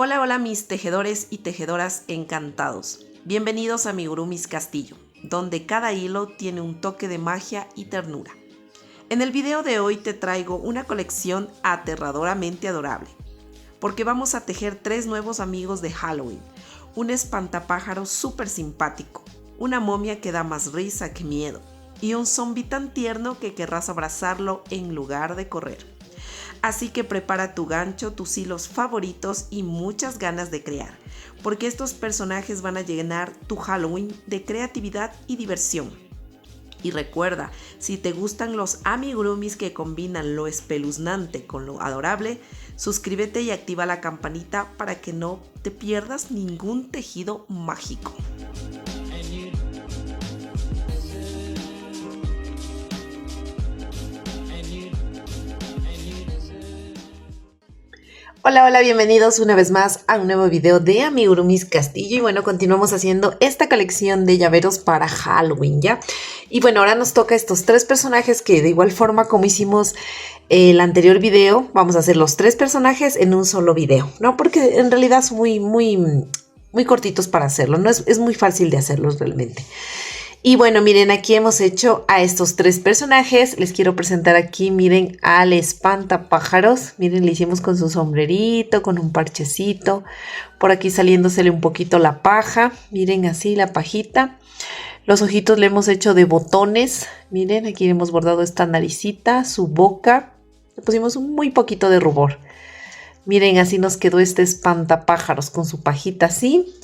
Hola, hola mis tejedores y tejedoras encantados. Bienvenidos a Amigurumis Castillo, donde cada hilo tiene un toque de magia y ternura. En el video de hoy te traigo una colección aterradoramente adorable, porque vamos a tejer 3 nuevos amigos de Halloween, un espantapájaros súper simpático, una momia que da más risa que miedo, y un zombie tan tierno que querrás abrazarlo en lugar de correr. Así que prepara tu gancho, tus hilos favoritos y muchas ganas de crear, porque estos personajes van a llenar tu Halloween de creatividad y diversión. Y recuerda, si te gustan los amigurumis que combinan lo espeluznante con lo adorable, suscríbete y activa la campanita para que no te pierdas ningún tejido mágico. Hola, hola, bienvenidos una vez más a un nuevo video de Amigurumis Castillo. Y bueno, continuamos haciendo esta colección de llaveros para Halloween, ¿ya? Y bueno, ahora nos toca estos 3 personajes que de igual forma como hicimos el anterior video, vamos a hacer los 3 personajes en un solo video, ¿no? Porque en realidad son muy cortitos para hacerlo, ¿no? Es muy fácil de hacerlos realmente. Y bueno, miren, aquí hemos hecho a estos 3 personajes. Les quiero presentar aquí, miren, al espantapájaros. Miren, le hicimos con su sombrerito, con un parchecito. Por aquí saliéndosele un poquito la paja. Miren, así la pajita. Los ojitos le hemos hecho de botones. Miren, aquí le hemos bordado esta naricita, su boca. Le pusimos un muy poquito de rubor. Miren, así nos quedó este espantapájaros con su pajita así.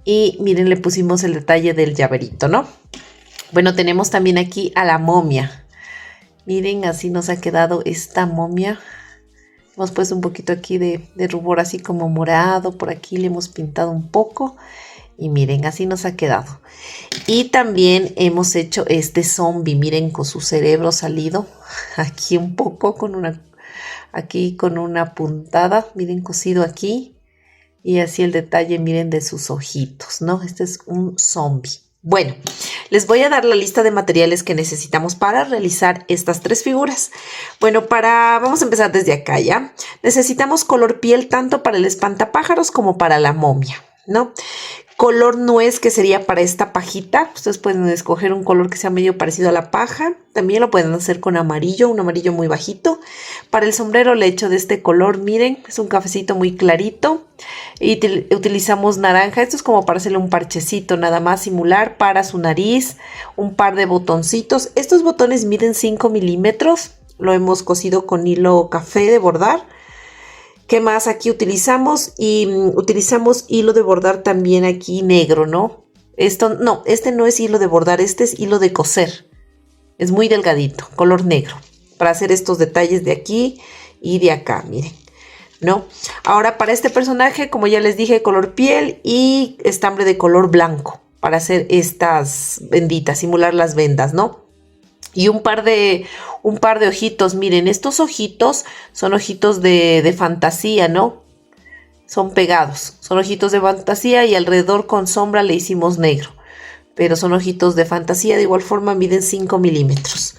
Y miren, le pusimos el detalle del llaverito, ¿no? Bueno, tenemos también aquí a la momia. Miren, así nos ha quedado esta momia. Hemos puesto un poquito aquí de rubor así como morado. Por aquí le hemos pintado un poco. Y miren, así nos ha quedado. Y también hemos hecho este zombie. Miren, con su cerebro salido. Aquí un poco, aquí con una puntada. Miren, cosido aquí. Y así el detalle, miren, de sus ojitos, ¿no? Este es un zombie. Bueno, les voy a dar la lista de materiales que necesitamos para realizar estas 3 figuras. Bueno, vamos a empezar desde acá, ¿ya? Necesitamos color piel tanto para el espantapájaros como para la momia, ¿no? Color nuez, que sería para esta pajita. Ustedes pueden escoger un color que sea medio parecido a la paja. También lo pueden hacer con amarillo, un amarillo muy bajito. Para el sombrero le he hecho de este color, miren, es un cafecito muy clarito. Y utilizamos naranja, esto es como para hacerle un parchecito, nada más simular para su nariz. Un par de botoncitos, estos botones miden 5 milímetros. Lo hemos cosido con hilo café de bordar. ¿Qué más aquí utilizamos? Y utilizamos hilo de bordar también aquí negro, ¿no? Este no es hilo de bordar, este es hilo de coser. Es muy delgadito, color negro, para hacer estos detalles de aquí y de acá, miren, ¿no? Ahora para este personaje, como ya les dije, color piel y estambre de color blanco, para hacer estas benditas, simular las vendas, ¿no? Y un par de ojitos. Miren, estos ojitos son ojitos de fantasía, ¿no? Son pegados. Son ojitos de fantasía y alrededor con sombra le hicimos negro. Pero son ojitos de fantasía. De igual forma miden 5 milímetros.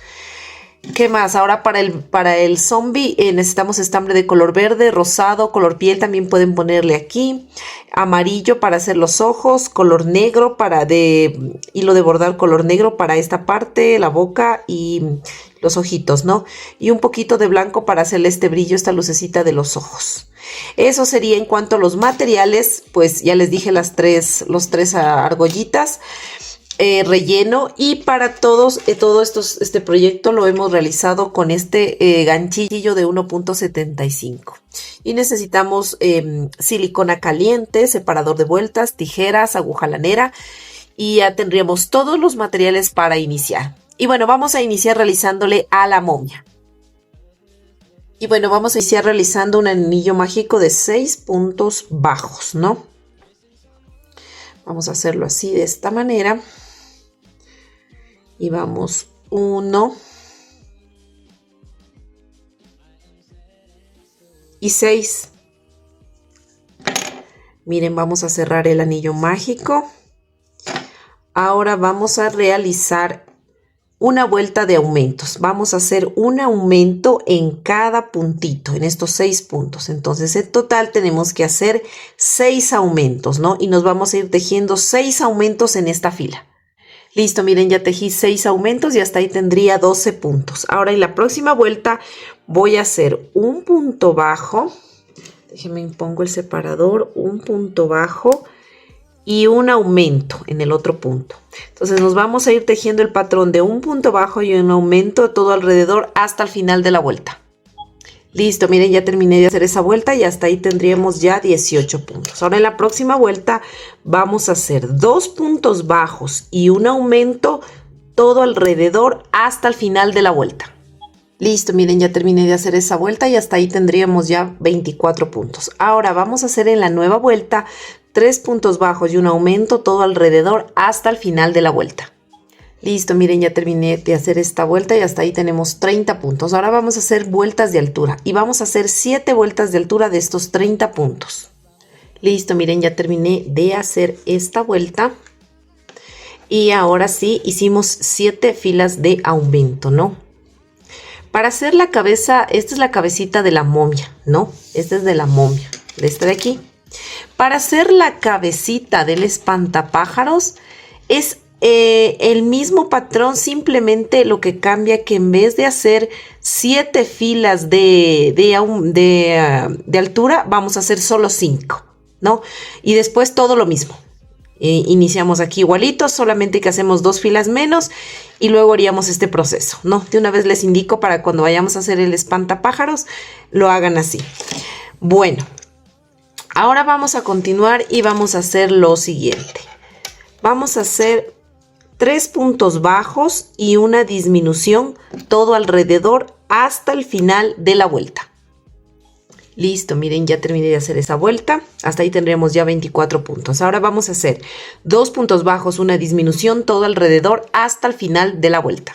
¿Qué más? Ahora para el zombie necesitamos estambre de color verde, rosado, color piel también pueden ponerle aquí. Amarillo para hacer los ojos, color negro de hilo de bordar color negro para esta parte, la boca y los ojitos, ¿no? Y un poquito de blanco para hacerle este brillo, esta lucecita de los ojos. Eso sería en cuanto a los materiales, pues ya les dije los tres argollitas. Relleno, y para todo este proyecto lo hemos realizado con este ganchillo de 1.75 y necesitamos silicona caliente, separador de vueltas, tijeras, aguja lanera, y ya tendríamos todos los materiales para iniciar. Y bueno, vamos a iniciar realizándole a la momia. Y bueno, vamos a iniciar realizando un anillo mágico de 6 puntos bajos, ¿no? Vamos a hacerlo así, de esta manera. Y vamos 1 y 6. Miren, vamos a cerrar el anillo mágico. Ahora vamos a realizar una vuelta de aumentos. Vamos a hacer un aumento en cada puntito, en estos 6 puntos. Entonces, en total tenemos que hacer 6 aumentos, ¿no? Y nos vamos a ir tejiendo 6 aumentos en esta fila. Listo, miren, ya tejí 6 aumentos y hasta ahí tendría 12 puntos. Ahora en la próxima vuelta voy a hacer un punto bajo. Déjenme pongo el separador, un punto bajo y un aumento en el otro punto. Entonces nos vamos a ir tejiendo el patrón de un punto bajo y un aumento todo alrededor hasta el final de la vuelta. Listo, miren, ya terminé de hacer esa vuelta y hasta ahí tendríamos ya 18 puntos. Ahora en la próxima vuelta vamos a hacer 2 puntos bajos y un aumento todo alrededor hasta el final de la vuelta. Listo, miren, ya terminé de hacer esa vuelta y hasta ahí tendríamos ya 24 puntos. Ahora vamos a hacer en la nueva vuelta 3 puntos bajos y un aumento todo alrededor hasta el final de la vuelta. Listo, miren, ya terminé de hacer esta vuelta y hasta ahí tenemos 30 puntos. Ahora vamos a hacer vueltas de altura y vamos a hacer 7 vueltas de altura de estos 30 puntos. Listo, miren, ya terminé de hacer esta vuelta y ahora sí hicimos 7 filas de aumento, ¿no? Para hacer la cabeza, esta es la cabecita de la momia, ¿no? Esta es de la momia, de esta de aquí. Para hacer la cabecita del espantapájaros es el mismo patrón, simplemente lo que cambia que en vez de hacer 7 filas de altura, vamos a hacer solo 5, ¿no? Y después todo lo mismo. Iniciamos aquí igualito, solamente que hacemos 2 filas menos y luego haríamos este proceso, ¿no? De una vez les indico para cuando vayamos a hacer el espantapájaros, lo hagan así. Bueno, ahora vamos a continuar y vamos a hacer lo siguiente. Vamos a hacer 3 puntos bajos y una disminución todo alrededor hasta el final de la vuelta. Listo, miren, ya terminé de hacer esa vuelta. Hasta ahí tendremos ya 24 puntos. Ahora vamos a hacer 2 puntos bajos, una disminución todo alrededor hasta el final de la vuelta.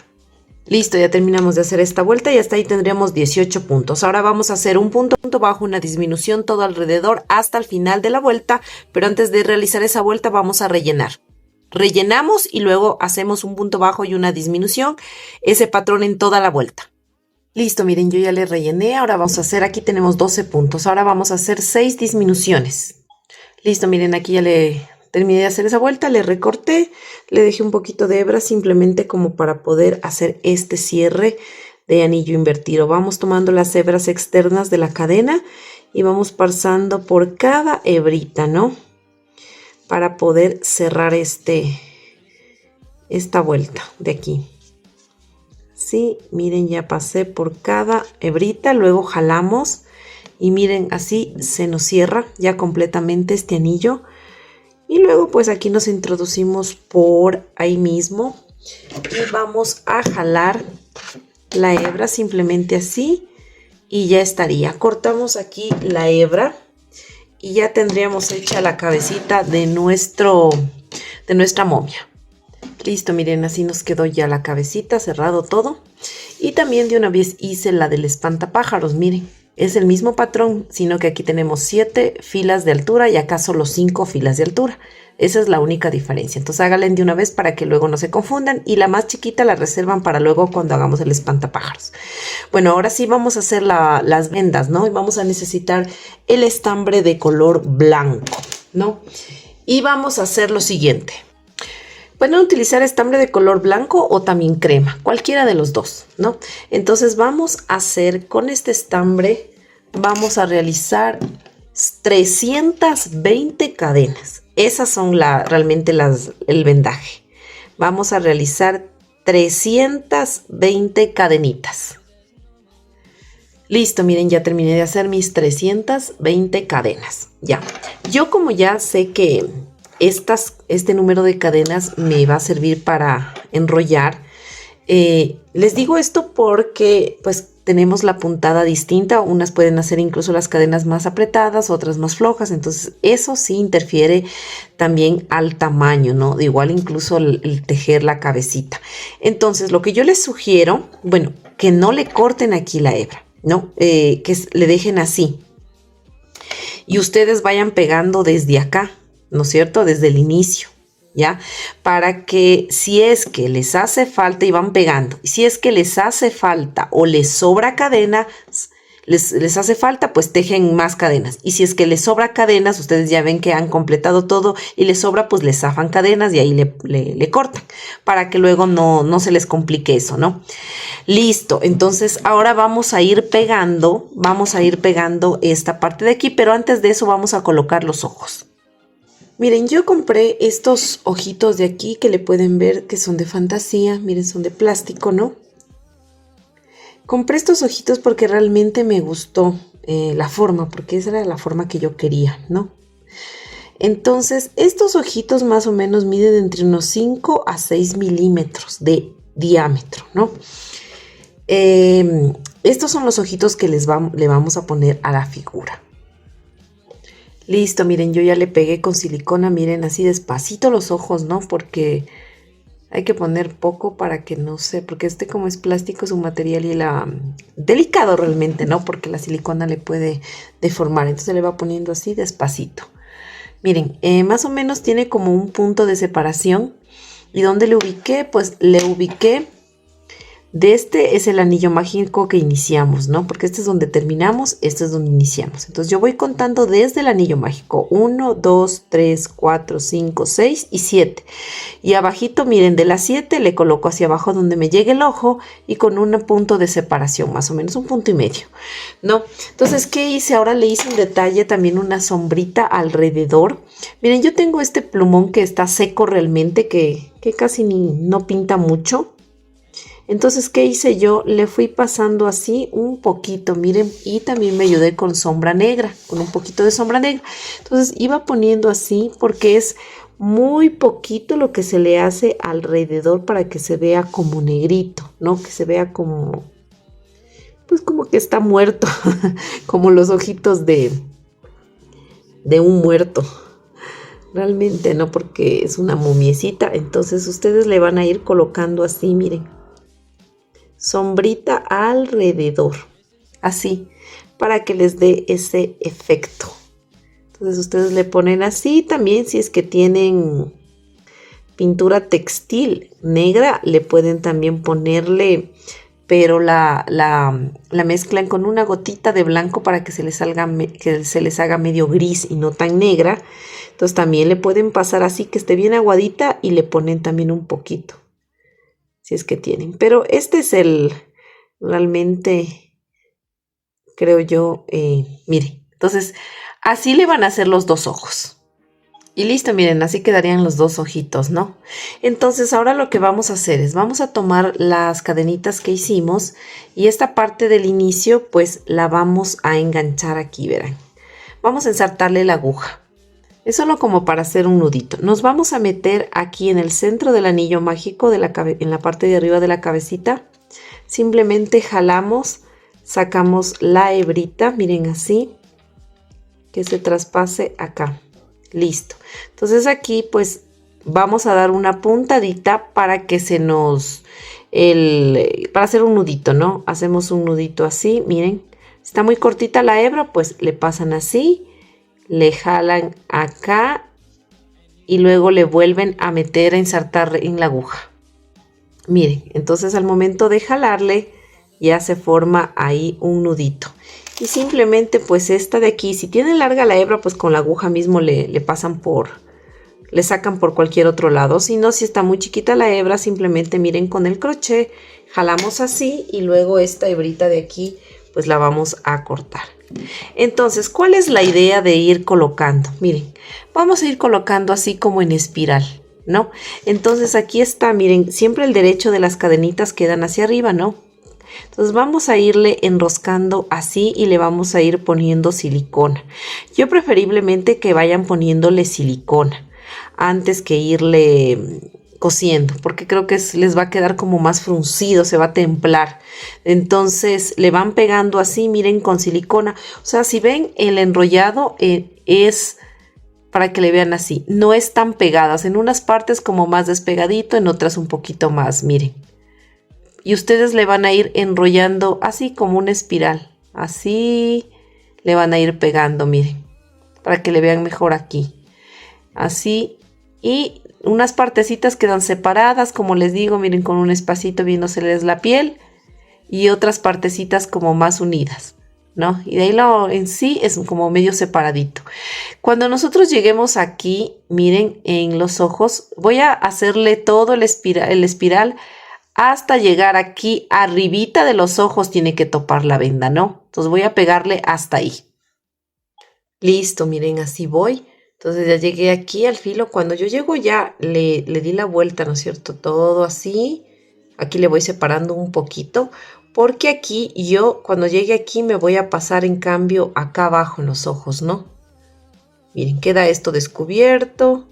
Listo, ya terminamos de hacer esta vuelta y hasta ahí tendríamos 18 puntos. Ahora vamos a hacer un punto bajo, una disminución todo alrededor hasta el final de la vuelta. Pero antes de realizar esa vuelta vamos a rellenar. Rellenamos y luego hacemos un punto bajo y una disminución. Ese patrón en toda la vuelta. Listo, miren, yo ya le rellené. Ahora vamos a hacer, aquí tenemos 12 puntos. Ahora vamos a hacer 6 disminuciones. Listo, miren, aquí ya le terminé de hacer esa vuelta. Le recorté, le dejé un poquito de hebra simplemente como para poder hacer este cierre de anillo invertido. Vamos tomando las hebras externas de la cadena y vamos pasando por cada hebrita, ¿no? Para poder cerrar esta vuelta de aquí. Sí, miren, ya pasé por cada hebrita, luego jalamos y miren, así se nos cierra ya completamente este anillo. Y luego pues aquí nos introducimos por ahí mismo y vamos a jalar la hebra simplemente así y ya estaría. Cortamos aquí la hebra y ya tendríamos hecha la cabecita de nuestra momia. Listo, miren, así nos quedó ya la cabecita, cerrado todo. Y también de una vez hice la del espantapájaros, miren. Es el mismo patrón, sino que aquí tenemos 7 filas de altura y acá solo 5 filas de altura. Esa es la única diferencia. Entonces háganla de una vez para que luego no se confundan. Y la más chiquita la reservan para luego cuando hagamos el espantapájaros. Bueno, ahora sí vamos a hacer las vendas, ¿no? Y vamos a necesitar el estambre de color blanco, ¿no? Y vamos a hacer lo siguiente. Pueden utilizar estambre de color blanco o también crema, cualquiera de los dos, ¿no? Entonces vamos a hacer con este estambre, vamos a realizar 320 cadenas. Esas son realmente el vendaje. Vamos a realizar 320 cadenitas. Listo, miren, ya terminé de hacer mis 320 cadenas. Ya, yo como ya sé que este número de cadenas me va a servir para enrollar. Les digo esto porque pues tenemos la puntada distinta. Unas pueden hacer incluso las cadenas más apretadas, otras más flojas. Entonces eso sí interfiere también al tamaño, ¿no? Igual incluso el tejer la cabecita. Entonces lo que yo les sugiero, bueno, que no le corten aquí la hebra, ¿no? Que le dejen así. Y ustedes vayan pegando desde acá, ¿no es cierto? Desde el inicio. ¿ya? Para que si es que les hace falta y van pegando, y si es que les hace falta o les sobra cadena, les hace falta, pues tejen más cadenas. Y si es que les sobra cadenas, ustedes ya ven que han completado todo y les sobra, pues les zafan cadenas y ahí le cortan para que luego no se les complique eso, ¿no? Listo, entonces ahora vamos a ir pegando esta parte de aquí, pero antes de eso vamos a colocar los ojos. Miren, yo compré estos ojitos de aquí que le pueden ver que son de fantasía, miren, son de plástico, ¿no? Compré estos ojitos porque realmente me gustó la forma, porque esa era la forma que yo quería, ¿no? Entonces, estos ojitos más o menos miden entre unos 5 a 6 milímetros de diámetro, ¿no? Estos son los ojitos que le vamos a poner a la figura. Listo, miren, yo ya le pegué con silicona, miren, así despacito los ojos, ¿no? Porque hay que poner poco para que no se, porque como es plástico, es un material y delicado realmente, ¿no? Porque la silicona le puede deformar, entonces le va poniendo así despacito. Miren, más o menos tiene como un punto de separación. ¿Y dónde le ubiqué? Pues le ubiqué. De este es el anillo mágico que iniciamos, ¿no? Porque este es donde terminamos, este es donde iniciamos. Entonces yo voy contando desde el anillo mágico. 1, 2, 3, 4, 5, 6 y 7. Y abajito, miren, de las 7 le coloco hacia abajo donde me llegue el ojo y con un punto de separación, más o menos un punto y medio, ¿no? Entonces, ¿qué hice? Ahora le hice un detalle, también una sombrita alrededor. Miren, yo tengo este plumón que está seco realmente, que casi no pinta mucho. Entonces, ¿qué hice yo? Le fui pasando así un poquito, miren, y también me ayudé con sombra negra, con un poquito de sombra negra. Entonces, iba poniendo así porque es muy poquito lo que se le hace alrededor para que se vea como negrito, ¿no? Que se vea como, pues como que está muerto, como los ojitos de un muerto. Realmente no, porque es una mumiecita. Entonces, ustedes le van a ir colocando así, miren. Sombrita alrededor, así, para que les dé ese efecto. Entonces ustedes le ponen así. También si es que tienen pintura textil negra, le pueden también ponerle, pero la mezclan con una gotita de blanco para que se les haga medio gris y no tan negra. Entonces también le pueden pasar así, que esté bien aguadita, y le ponen también un poquito, si es que tienen. Pero este es realmente, creo yo, miren. Entonces, así le van a hacer los dos ojos. Y listo, miren, así quedarían los dos ojitos, ¿no? Entonces, ahora lo que vamos a hacer es, vamos a tomar las cadenitas que hicimos y esta parte del inicio, pues, la vamos a enganchar aquí, verán. Vamos a ensartarle la aguja. Es solo como para hacer un nudito. Nos vamos a meter aquí en el centro del anillo mágico, en la parte de arriba de la cabecita. Simplemente jalamos, sacamos la hebrita, miren así, que se traspase acá. Listo. Entonces aquí pues vamos a dar una puntadita para que para hacer un nudito, ¿no? Hacemos un nudito así, miren. Está muy cortita la hebra, pues le pasan así. Le jalan acá y luego le vuelven a meter, a ensartar en la aguja. Miren, entonces al momento de jalarle ya se forma ahí un nudito. Y simplemente pues esta de aquí, si tiene larga la hebra, pues con la aguja mismo le sacan por cualquier otro lado. Si no, si está muy chiquita la hebra, simplemente miren, con el crochet jalamos así y luego esta hebrita de aquí pues la vamos a cortar. Entonces, ¿cuál es la idea de ir colocando? Miren, vamos a ir colocando así como en espiral, ¿no? Entonces aquí está, miren, siempre el derecho de las cadenitas quedan hacia arriba, ¿no? Entonces vamos a irle enroscando así y le vamos a ir poniendo silicona. Yo preferiblemente que vayan poniéndole silicona antes que irle cosiendo, porque creo que les va a quedar como más fruncido, se va a templar. Entonces le van pegando así, miren, con silicona. O sea, si ven, el enrollado es para que le vean así, no están pegadas, en unas partes como más despegadito, en otras un poquito más, miren. Y ustedes le van a ir enrollando así como una espiral, así le van a ir pegando, miren, para que le vean mejor aquí, así. Y unas partecitas quedan separadas, como les digo, miren, con un espacito viéndoseles la piel, y otras partecitas como más unidas, ¿no? Y de ahí lo en sí es como medio separadito. Cuando nosotros lleguemos aquí, miren, en los ojos, voy a hacerle todo el espiral hasta llegar aquí arribita de los ojos. Tiene que topar la venda, ¿no? Entonces voy a pegarle hasta ahí. Listo, miren, así voy. Entonces ya llegué aquí al filo. Cuando yo llego ya le di la vuelta, ¿no es cierto? Todo así. Aquí le voy separando un poquito, porque aquí yo cuando llegue aquí me voy a pasar en cambio acá abajo en los ojos, ¿no? Miren, queda esto descubierto.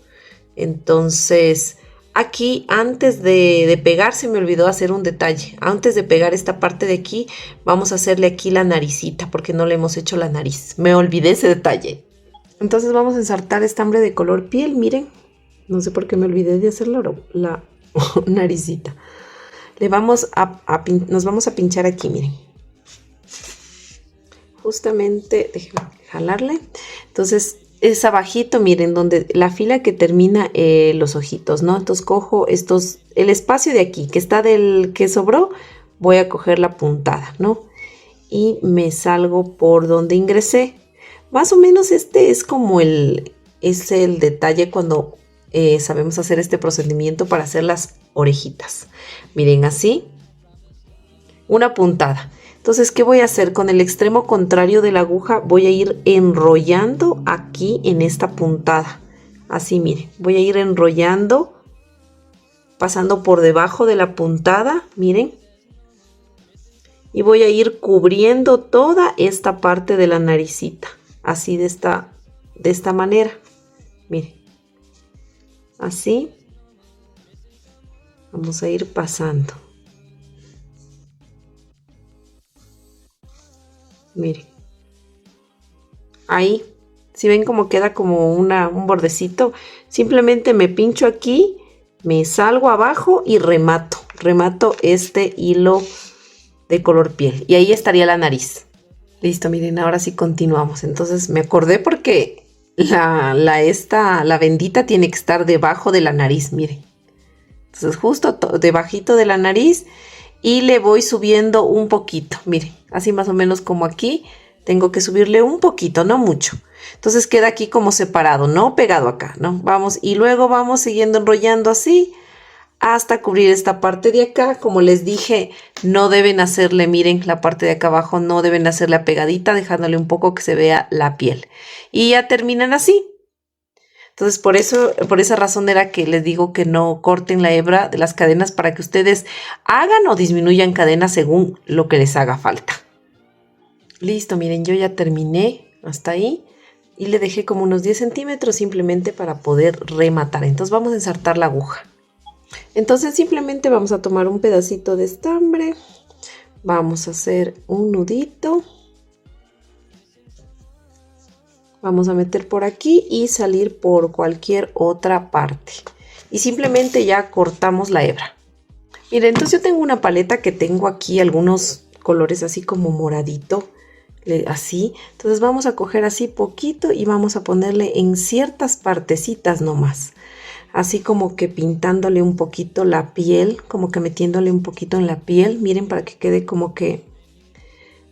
Entonces aquí antes de pegar se me olvidó hacer un detalle. Antes de pegar esta parte de aquí, vamos a hacerle aquí la naricita, porque no le hemos hecho la nariz. Me olvidé ese detalle. Entonces vamos a ensartar estambre de color piel, miren. No sé por qué me olvidé de hacer la naricita. Nos vamos a pinchar aquí, miren. Justamente, déjenme jalarle. Entonces es abajito, miren, donde la fila que termina los ojitos, ¿no? Entonces cojo el espacio de aquí, que está del que sobró, voy a coger la puntada, ¿no? Y me salgo por donde ingresé. Más o menos este es como el detalle cuando sabemos hacer este procedimiento para hacer las orejitas. Miren, así, una puntada. Entonces, ¿qué voy a hacer? Con el extremo contrario de la aguja voy a ir enrollando aquí en esta puntada. Así, miren, voy a ir enrollando, pasando por debajo de la puntada, miren. Y voy a ir cubriendo toda esta parte de la naricita. Así de esta manera. Miren. Así. Vamos a ir pasando. Miren. Ahí. Si ven cómo queda como un bordecito. Simplemente me pincho aquí. Me salgo abajo y remato. Remato este hilo de color piel. Y ahí estaría la nariz. Listo, miren, ahora sí continuamos. Entonces me acordé porque la bendita tiene que estar debajo de la nariz, miren. Entonces justo debajito de la nariz y le voy subiendo un poquito, miren, así más o menos como aquí. Tengo que subirle un poquito, no mucho. Entonces queda aquí como separado, no pegado acá, ¿no? Vamos y luego vamos siguiendo enrollando así hasta cubrir esta parte de acá. Como les dije, no deben hacerle, miren, la parte de acá abajo no deben hacerle pegadita, dejándole un poco que se vea la piel. Y ya terminan así. Entonces, por esa razón era que les digo que no corten la hebra de las cadenas para que ustedes hagan o disminuyan cadenas según lo que les haga falta. Listo, miren, yo ya terminé hasta ahí y le dejé como unos 10 centímetros simplemente para poder rematar. Entonces vamos a ensartar la aguja. Entonces simplemente vamos a tomar un pedacito de estambre, vamos a hacer un nudito, vamos a meter por aquí y salir por cualquier otra parte y simplemente ya cortamos la hebra. Miren, entonces yo tengo una paleta que tengo aquí algunos colores así como moradito, así. Entonces vamos a coger así poquito y vamos a ponerle en ciertas partecitas nomás. Así como que pintándole un poquito la piel, como que metiéndole un poquito en la piel. Miren, para que quede como que,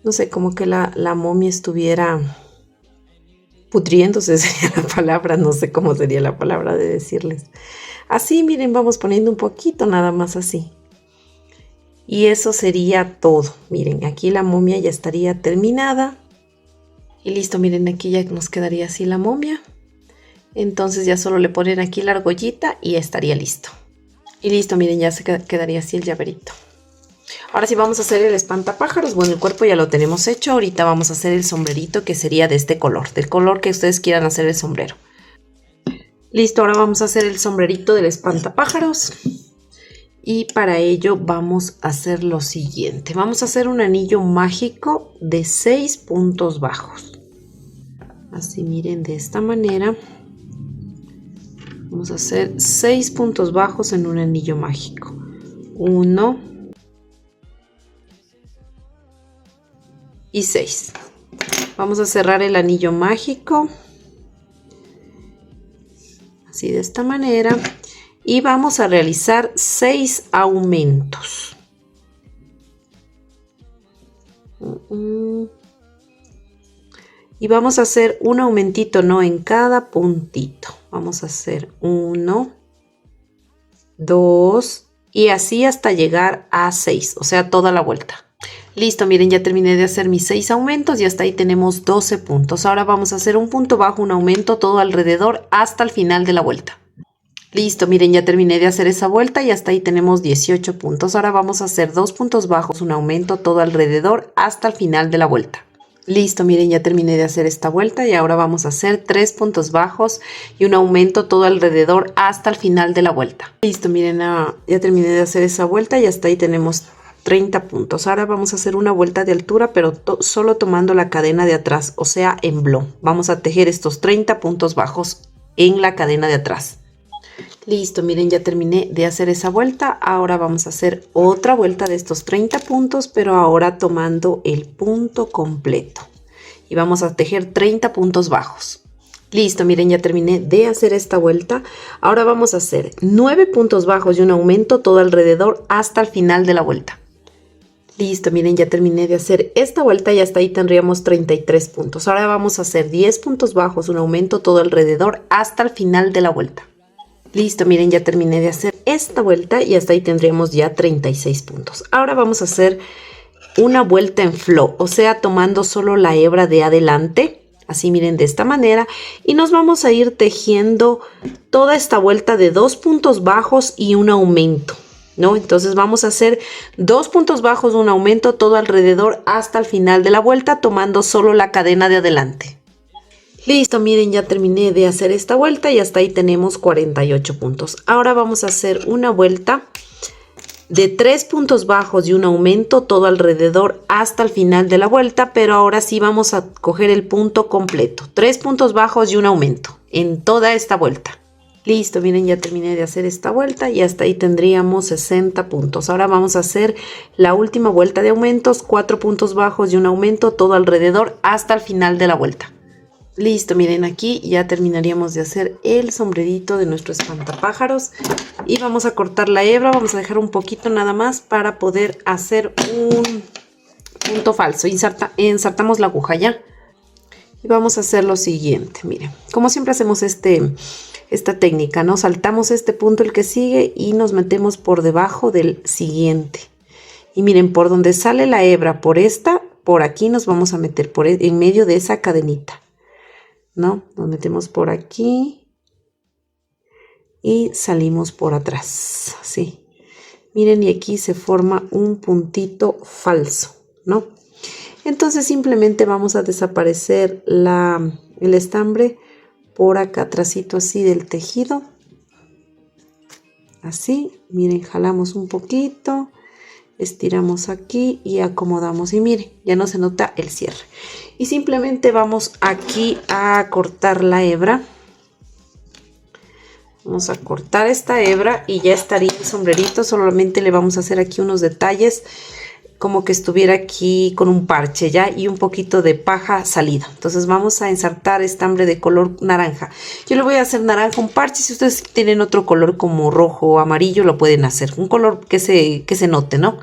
no sé, como que la momia estuviera pudriéndose, sería la palabra, no sé cómo sería la palabra de decirles. Así, miren, vamos poniendo un poquito nada más así. Y eso sería todo. Miren, aquí la momia ya estaría terminada. Y listo, miren, aquí ya nos quedaría así la momia. Entonces ya solo le ponen aquí la argollita y ya estaría listo. Y listo, miren, ya se quedaría así el llaverito. Ahora sí vamos a hacer el espantapájaros. Bueno, el cuerpo ya lo tenemos hecho. Ahorita vamos a hacer el sombrerito, que sería de este color, del color que ustedes quieran hacer el sombrero. Listo, ahora vamos a hacer el sombrerito del espantapájaros. Y para ello vamos a hacer lo siguiente. Vamos a hacer un anillo mágico de 6 puntos bajos. Así, miren, de esta manera. Vamos a hacer 6 puntos bajos en un anillo mágico. 1 y 6. Vamos a cerrar el anillo mágico. Así de esta manera. y vamos a realizar 6 aumentos. Y vamos a hacer un aumentito, ¿no? En cada puntito. Vamos a hacer 1, 2 y así hasta llegar a 6, o sea, toda la vuelta. Listo, miren, ya terminé de hacer mis 6 aumentos y hasta ahí tenemos 12 puntos. Ahora vamos a hacer un punto bajo, un aumento todo alrededor hasta el final de la vuelta. Listo, miren, ya terminé de hacer esa vuelta y hasta ahí tenemos 18 puntos. Ahora vamos a hacer 2 puntos bajos, un aumento todo alrededor hasta el final de la vuelta. Listo, miren, ya terminé de hacer esta vuelta y ahora vamos a hacer 3 puntos bajos y un aumento todo alrededor hasta el final de la vuelta. Listo, miren, ya terminé de hacer esa vuelta y hasta ahí tenemos 30 puntos. Ahora vamos a hacer una vuelta de altura, pero solo tomando la cadena de atrás, o sea, en blow. Vamos a tejer estos 30 puntos bajos en la cadena de atrás. Listo, miren, ya terminé de hacer esa vuelta. Ahora vamos a hacer otra vuelta de estos 30 puntos, pero ahora tomando el punto completo. Y vamos a tejer 30 puntos bajos. Listo, miren, ya terminé de hacer esta vuelta. Ahora vamos a hacer 9 puntos bajos y un aumento todo alrededor hasta el final de la vuelta. Listo, miren, ya terminé de hacer esta vuelta y hasta ahí tendríamos 33 puntos. Ahora vamos a hacer 10 puntos bajos, un aumento todo alrededor hasta el final de la vuelta. Listo, miren, ya terminé de hacer esta vuelta y hasta ahí tendríamos ya 36 puntos. Ahora vamos a hacer una vuelta en flow, o sea, tomando solo la hebra de adelante, así miren, de esta manera, y nos vamos a ir tejiendo toda esta vuelta de 2 puntos bajos y un aumento, ¿no? Entonces vamos a hacer 2 puntos bajos, un aumento todo alrededor hasta el final de la vuelta, tomando solo la cadena de adelante. Listo, miren, ya terminé de hacer esta vuelta y hasta ahí tenemos 48 puntos. Ahora vamos a hacer una vuelta de 3 puntos bajos y un aumento todo alrededor hasta el final de la vuelta, pero ahora sí vamos a coger el punto completo. 3 puntos bajos y un aumento en toda esta vuelta. Listo, miren, ya terminé de hacer esta vuelta y hasta ahí tendríamos 60 puntos. Ahora vamos a hacer la última vuelta de aumentos, 4 puntos bajos y un aumento todo alrededor hasta el final de la vuelta. Listo, miren, aquí ya terminaríamos de hacer el sombrerito de nuestro espantapájaros y vamos a cortar la hebra, vamos a dejar un poquito nada más para poder hacer un punto falso. Ensartamos la aguja ya y vamos a hacer lo siguiente, miren, como siempre hacemos esta técnica, ¿no? Saltamos este punto, el que sigue, y nos metemos por debajo del siguiente. Y miren, por donde sale la hebra, por aquí nos vamos a meter en medio de esa cadenita, ¿no? Nos metemos por aquí y salimos por atrás, así. Miren, y aquí se forma un puntito falso, ¿no? Entonces simplemente vamos a desaparecer el estambre por acá atrásito así del tejido. Así, miren, jalamos un poquito, estiramos aquí y acomodamos y miren, ya no se nota el cierre. Y simplemente vamos aquí a cortar la hebra. Vamos a cortar esta hebra y ya estaría el sombrerito. Solamente le vamos a hacer aquí unos detalles como que estuviera aquí con un parche ya y un poquito de paja salida. Entonces vamos a ensartar estambre de color naranja. Yo le voy a hacer naranja un parche. Si ustedes tienen otro color como rojo o amarillo, lo pueden hacer. Un color que se note, ¿no?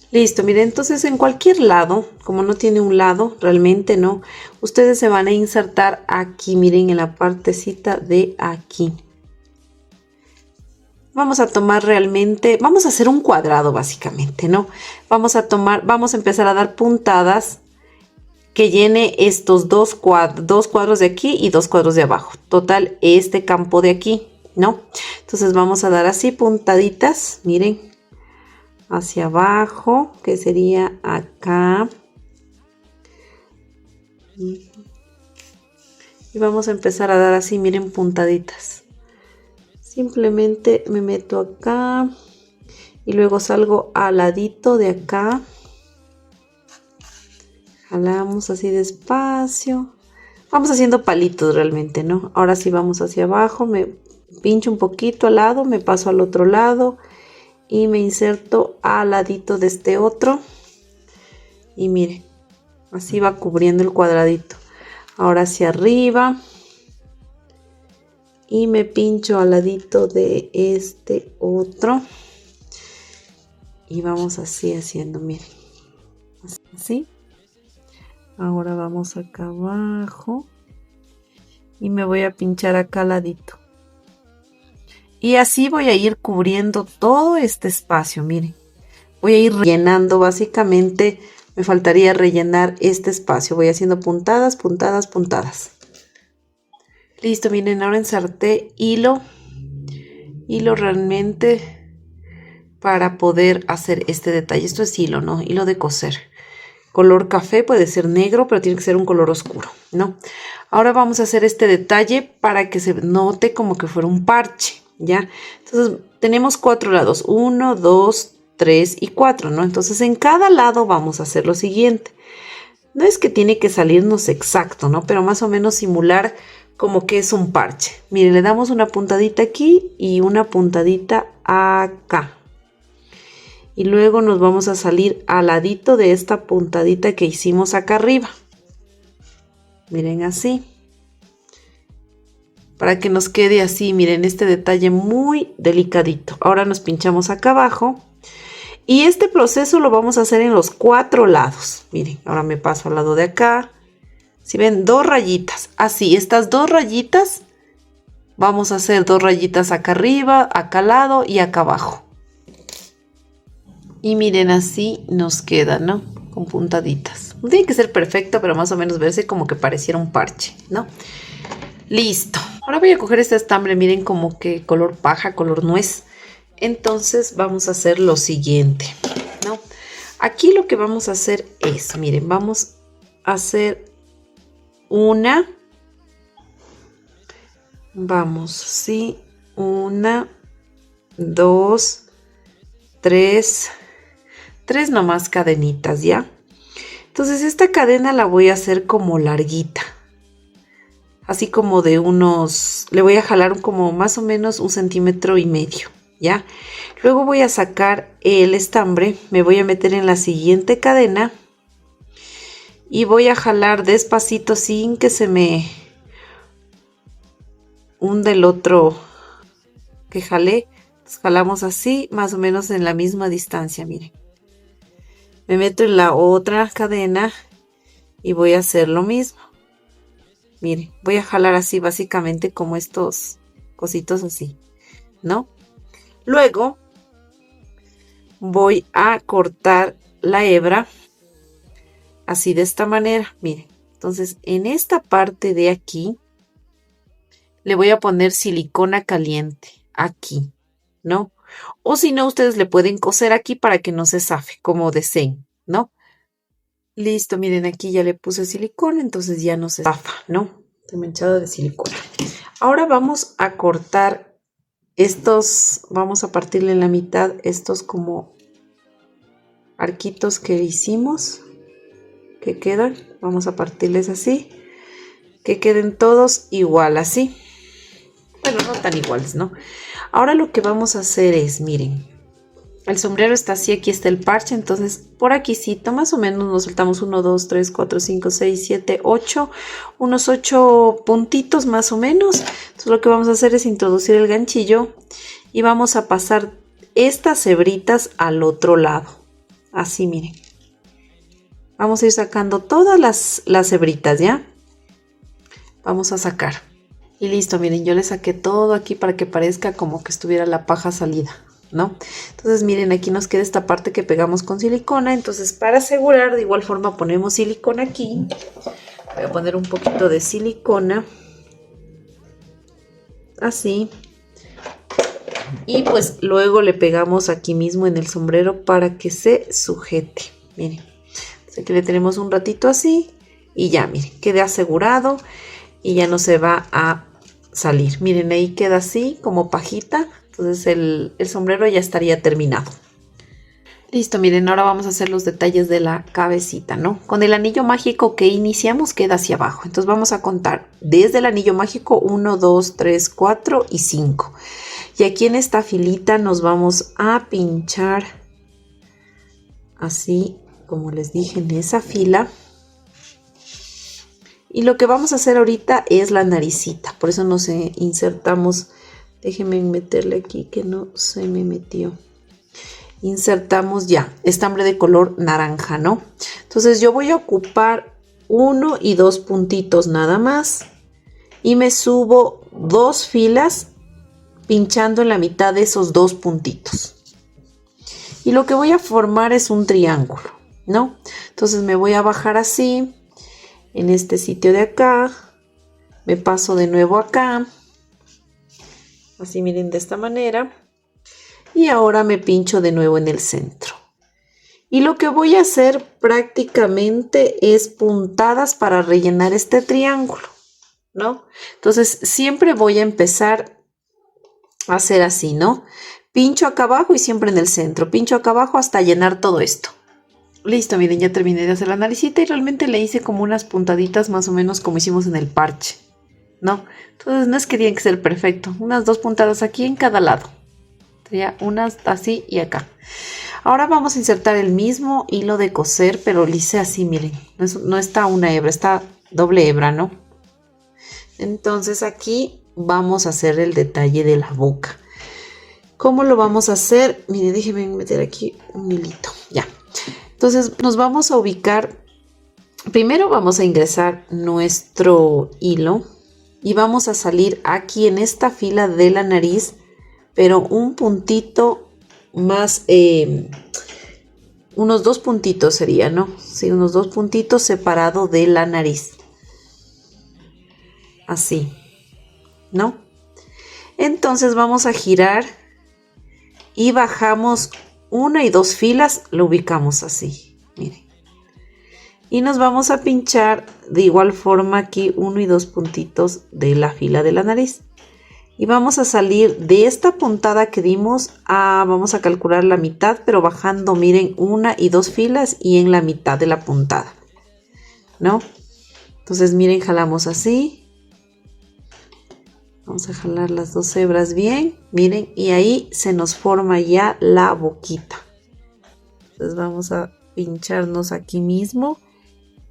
Listo, miren, entonces en cualquier lado, como no tiene un lado, realmente no, ustedes se van a insertar aquí, miren, en la partecita de aquí. Vamos a tomar realmente, vamos a hacer un cuadrado básicamente, ¿no? Vamos a empezar a dar puntadas que llene estos dos cuadros de aquí y 2 cuadros de abajo. Total, este campo de aquí, ¿no? Entonces vamos a dar así puntaditas, miren, hacia abajo, que sería acá. Y vamos a empezar a dar así, miren, puntaditas. Simplemente me meto acá y luego salgo al ladito de acá. Jalamos así despacio. Vamos haciendo palitos realmente, ¿no? Ahora sí vamos hacia abajo, me pincho un poquito al lado, me paso al otro lado y me inserto al ladito de este otro. Y miren, así va cubriendo el cuadradito. Ahora hacia arriba. y me pincho al ladito de este otro. Y vamos así haciendo, miren. Así. Ahora vamos acá abajo. Y me voy a pinchar acá al ladito. Y así voy a ir cubriendo todo este espacio, miren. Voy a ir rellenando, básicamente me faltaría rellenar este espacio. Voy haciendo puntadas, puntadas, puntadas. Listo, miren, ahora ensarté hilo realmente para poder hacer este detalle. Esto es hilo, ¿no? Hilo de coser. Color café, puede ser negro, pero tiene que ser un color oscuro, ¿no? Ahora vamos a hacer este detalle para que se note como que fuera un parche, ¿ya? Entonces, tenemos 4 lados, 1, 2, 3 y 4, ¿no? Entonces, en cada lado vamos a hacer lo siguiente. No es que tiene que salirnos exacto, ¿no? Pero más o menos simular como que es un parche. Miren, le damos una puntadita aquí y una puntadita acá. Y luego nos vamos a salir al ladito de esta puntadita que hicimos acá arriba. Miren así. Para que nos quede así, miren este detalle muy delicadito. Ahora nos pinchamos acá abajo. Y este proceso lo vamos a hacer en los 4 lados. Miren, ahora me paso al lado de acá. Si ven, 2 rayitas. Así, estas 2 rayitas. Vamos a hacer 2 rayitas acá arriba, acá al lado y acá abajo. Y miren, así nos queda, ¿no? Con puntaditas. No tiene que ser perfecto, pero más o menos verse como que pareciera un parche, ¿no? Listo. Ahora voy a coger este estambre, miren, como que color paja, color nuez. Entonces vamos a hacer lo siguiente, ¿no? Aquí lo que vamos a hacer es, miren, vamos a hacer una. Vamos, sí. 1, 2, 3. 3 nomás cadenitas, ¿ya? Entonces esta cadena la voy a hacer como larguita. Así como de unos... Le voy a jalar como más o menos 1,5 centímetros, ¿ya? Luego voy a sacar el estambre. Me voy a meter en la siguiente cadena. Y voy a jalar despacito sin que se me hunda el otro que jalé. Entonces, jalamos así, más o menos en la misma distancia, miren. Me meto en la otra cadena y voy a hacer lo mismo. Miren, voy a jalar así básicamente como estos cositos así, ¿no? Luego voy a cortar la hebra así de esta manera, miren. Entonces en esta parte de aquí le voy a poner silicona caliente aquí, ¿no? O si no, ustedes le pueden coser aquí para que no se zafe, como deseen, ¿no? Listo, miren, aquí ya le puse silicona, entonces ya no se zafa, ¿no? Está manchado de silicona. Ahora vamos a cortar estos, vamos a partirle en la mitad estos como arquitos que hicimos, que quedan. Vamos a partirles así, que queden todos igual, así. Bueno, no tan iguales, ¿no? Ahora lo que vamos a hacer es, miren, el sombrero está así, aquí está el parche, entonces por aquícito más o menos nos soltamos 1, 2, 3, 4, 5, 6, 7, 8, unos 8 puntitos más o menos. Entonces lo que vamos a hacer es introducir el ganchillo y vamos a pasar estas hebritas al otro lado, así miren. Vamos a ir sacando todas las hebritas, ¿ya? Vamos a sacar. Y listo, miren, yo le saqué todo aquí para que parezca como que estuviera la paja salida, ¿no? Entonces miren, aquí nos queda esta parte que pegamos con silicona. Entonces para asegurar, de igual forma ponemos silicona aquí. Voy a poner un poquito de silicona. Así. Y pues luego le pegamos aquí mismo en el sombrero para que se sujete. Miren. Entonces aquí le tenemos un ratito así. Y ya, miren, quede asegurado. Y ya no se va a salir. Miren, ahí queda así como pajita. Entonces el sombrero ya estaría terminado. Listo, miren, ahora vamos a hacer los detalles de la cabecita, ¿no? Con el anillo mágico que iniciamos queda hacia abajo. Entonces vamos a contar desde el anillo mágico 1, 2, 3, 4 y 5. Y aquí en esta filita nos vamos a pinchar así como les dije en esa fila. Y lo que vamos a hacer ahorita es la naricita. Por eso nos insertamos. Déjenme meterle aquí que no se me metió. Insertamos ya estambre de color naranja, ¿no? Entonces yo voy a ocupar 1 y 2 puntitos nada más. Y me subo 2 filas pinchando en la mitad de esos 2 puntitos. Y lo que voy a formar es un triángulo, ¿no? Entonces me voy a bajar así, en este sitio de acá, me paso de nuevo acá, así miren de esta manera, y ahora me pincho de nuevo en el centro. Y lo que voy a hacer prácticamente es puntadas para rellenar este triángulo, ¿no? Entonces siempre voy a empezar a hacer así, ¿no? Pincho acá abajo y siempre en el centro. Pincho acá abajo hasta llenar todo esto. Listo, miren, ya terminé de hacer la naricita y realmente le hice como unas puntaditas más o menos como hicimos en el parche, ¿no? Entonces no es que tienen que ser perfecto. Unas 2 puntadas aquí en cada lado. Sería unas así y acá. Ahora vamos a insertar el mismo hilo de coser, pero lo hice así, miren. No está una hebra, está doble hebra, ¿no? Entonces aquí vamos a hacer el detalle de la boca. ¿Cómo lo vamos a hacer? Miren, déjenme meter aquí un hilito. Ya. Entonces nos vamos a ubicar. Primero vamos a ingresar nuestro hilo y vamos a salir aquí en esta fila de la nariz, pero un puntito más, unos 2 puntitos sería, ¿no? Sí, unos 2 puntitos separado de la nariz. Así, ¿no? Entonces vamos a girar y bajamos 1 y 2 filas, lo ubicamos así, miren. Y nos vamos a pinchar de igual forma aquí 1 y 2 puntitos de la fila de la nariz. Y vamos a salir de esta puntada que dimos vamos a calcular la mitad, pero bajando, miren, 1 y 2 filas y en la mitad de la puntada, ¿no? Entonces, miren, jalamos así. Vamos a jalar las 2 hebras bien, miren, y ahí se nos forma ya la boquita. Entonces vamos a pincharnos aquí mismo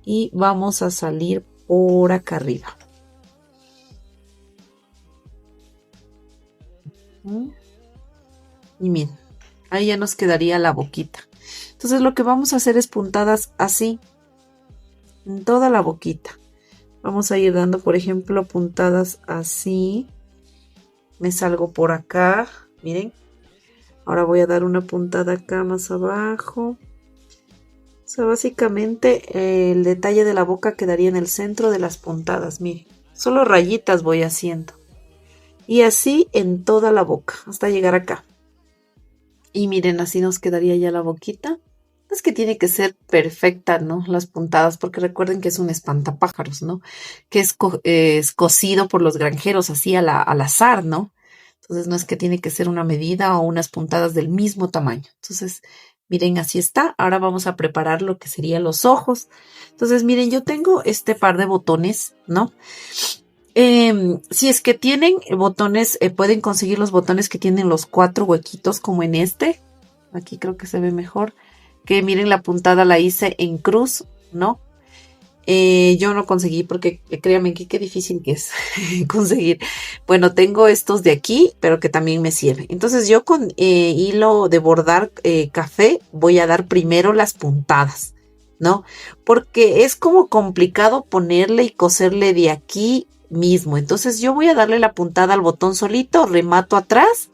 y vamos a salir por acá arriba. Y miren, ahí ya nos quedaría la boquita. Entonces lo que vamos a hacer es puntadas así, en toda la boquita. Vamos a ir dando, por ejemplo, puntadas así. Me salgo por acá, miren. Ahora voy a dar una puntada acá más abajo. O sea, básicamente el detalle de la boca quedaría en el centro de las puntadas, miren. Solo rayitas voy haciendo. Y así en toda la boca, hasta llegar acá. Y miren, así nos quedaría ya la boquita. Es que tiene que ser perfecta, ¿no? Las puntadas, porque recuerden que es un espantapájaros, ¿no? Que es cosido por los granjeros así al azar, ¿no? Entonces no es que tiene que ser una medida o unas puntadas del mismo tamaño. Entonces, miren, así está. Ahora vamos a preparar lo que serían los ojos. Entonces, miren, yo tengo este par de botones, ¿no? Si es que tienen botones, pueden conseguir los botones que tienen los 4 huequitos como en este. Aquí creo que se ve mejor. Que miren, la puntada la hice en cruz, ¿no? Yo no conseguí porque créanme que qué difícil que es conseguir. Bueno, tengo estos de aquí, pero que también me sirven. Entonces yo con hilo de bordar café voy a dar primero las puntadas, ¿no? Porque es como complicado ponerle y coserle de aquí mismo. Entonces yo voy a darle la puntada al botón solito, remato atrás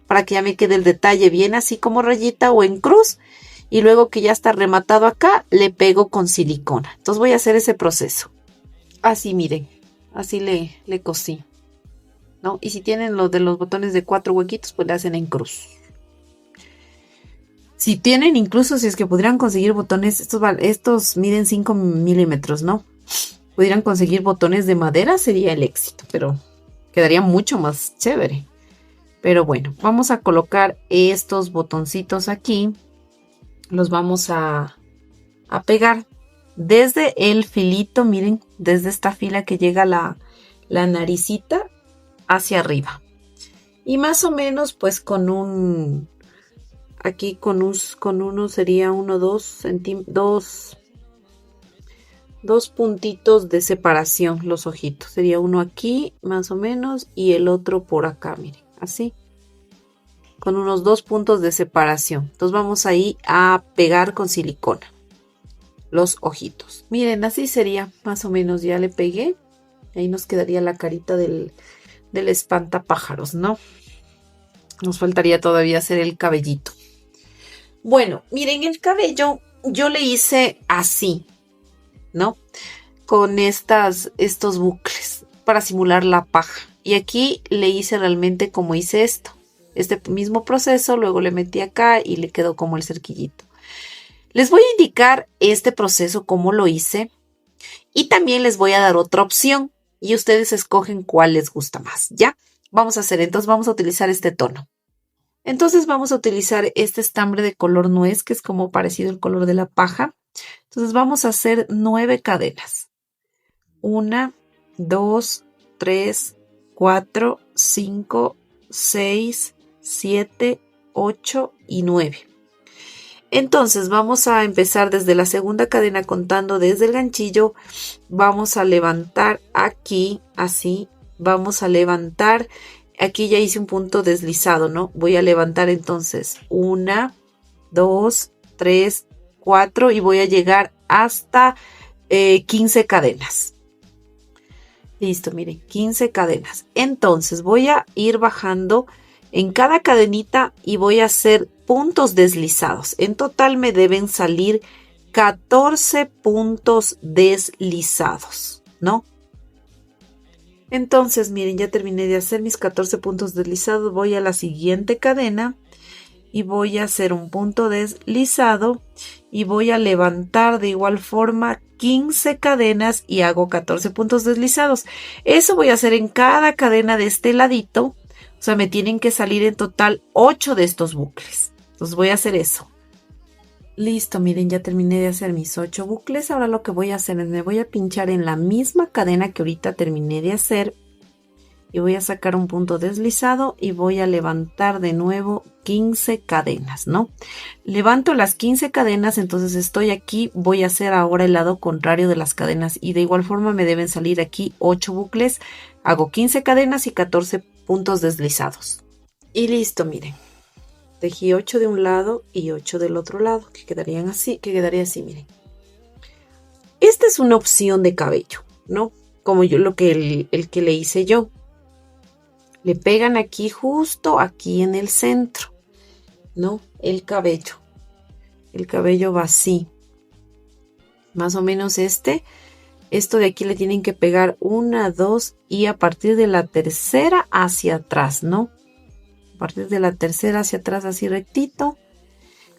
para que ya me quede el detalle bien así como rayita o en cruz. Y luego que ya está rematado acá, le pego con silicona. Entonces voy a hacer ese proceso. Así, miren. Así le cosí, ¿no? Y si tienen los de los botones de 4 huequitos, pues le hacen en cruz. Si tienen, incluso si es que pudieran conseguir botones, estos miden 5 milímetros, ¿no? Pudieran conseguir botones de madera, sería el éxito, pero quedaría mucho más chévere. Pero bueno, vamos a colocar estos botoncitos aquí. Los vamos a pegar desde el filito, miren, desde esta fila que llega la naricita hacia arriba. Y más o menos pues con un, aquí con uno sería 2 2 puntitos de separación los ojitos. Sería uno aquí más o menos y el otro por acá, miren, así. Con unos 2 puntos de separación. Entonces vamos ahí a pegar con silicona los ojitos. Miren, así sería más o menos. Ya le pegué. Ahí nos quedaría la carita del espantapájaros, ¿no? Nos faltaría todavía hacer el cabellito. Bueno, miren, el cabello yo le hice así, ¿no? Con estos bucles para simular la paja. Y aquí le hice realmente como hice esto. Este mismo proceso, luego le metí acá y le quedó como el cerquillito. Les voy a indicar este proceso, cómo lo hice. Y también les voy a dar otra opción. Y ustedes escogen cuál les gusta más, ¿ya? Vamos a hacer, entonces vamos a utilizar este tono. Entonces vamos a utilizar este estambre de color nuez, que es como parecido al color de la paja. Entonces vamos a hacer 9 cadenas. 1, 2, 3, 4, 5, 6, 7, 8 y 9. Entonces vamos a empezar desde la segunda cadena contando desde el ganchillo. Vamos a levantar aquí, así. Vamos a levantar, aquí ya hice un punto deslizado, ¿no? Voy a levantar entonces 1, 2, 3, 4 y voy a llegar hasta 15 cadenas. Listo, miren, 15 cadenas. Entonces voy a ir bajando en cada cadenita y voy a hacer puntos deslizados. En total me deben salir 14 puntos deslizados, ¿no? Entonces, miren, ya terminé de hacer mis 14 puntos deslizados. Voy a la siguiente cadena y voy a hacer un punto deslizado y voy a levantar de igual forma 15 cadenas y hago 14 puntos deslizados. Eso voy a hacer en cada cadena de este ladito. O sea, me tienen que salir en total 8 de estos bucles. Entonces voy a hacer eso. Listo, miren, ya terminé de hacer mis 8 bucles. Ahora lo que voy a hacer es me voy a pinchar en la misma cadena que ahorita terminé de hacer. Y voy a sacar un punto deslizado y voy a levantar de nuevo 15 cadenas, ¿no? Levanto las 15 cadenas, entonces estoy aquí. Voy a hacer ahora el lado contrario de las cadenas. Y de igual forma me deben salir aquí 8 bucles. Hago 15 cadenas y 14 puntos deslizados. Y listo, miren. Tejí 8 de un lado y 8 del otro lado, que quedarían así, quedaría así, miren. Esta es una opción de cabello, ¿no? Como yo, el que le hice yo. Le pegan aquí, justo aquí en el centro, ¿no? El cabello. El cabello va así. Más o menos esto de aquí le tienen que pegar 1, 2 y a partir de la tercera hacia atrás, ¿no? A partir de la tercera hacia atrás, así rectito.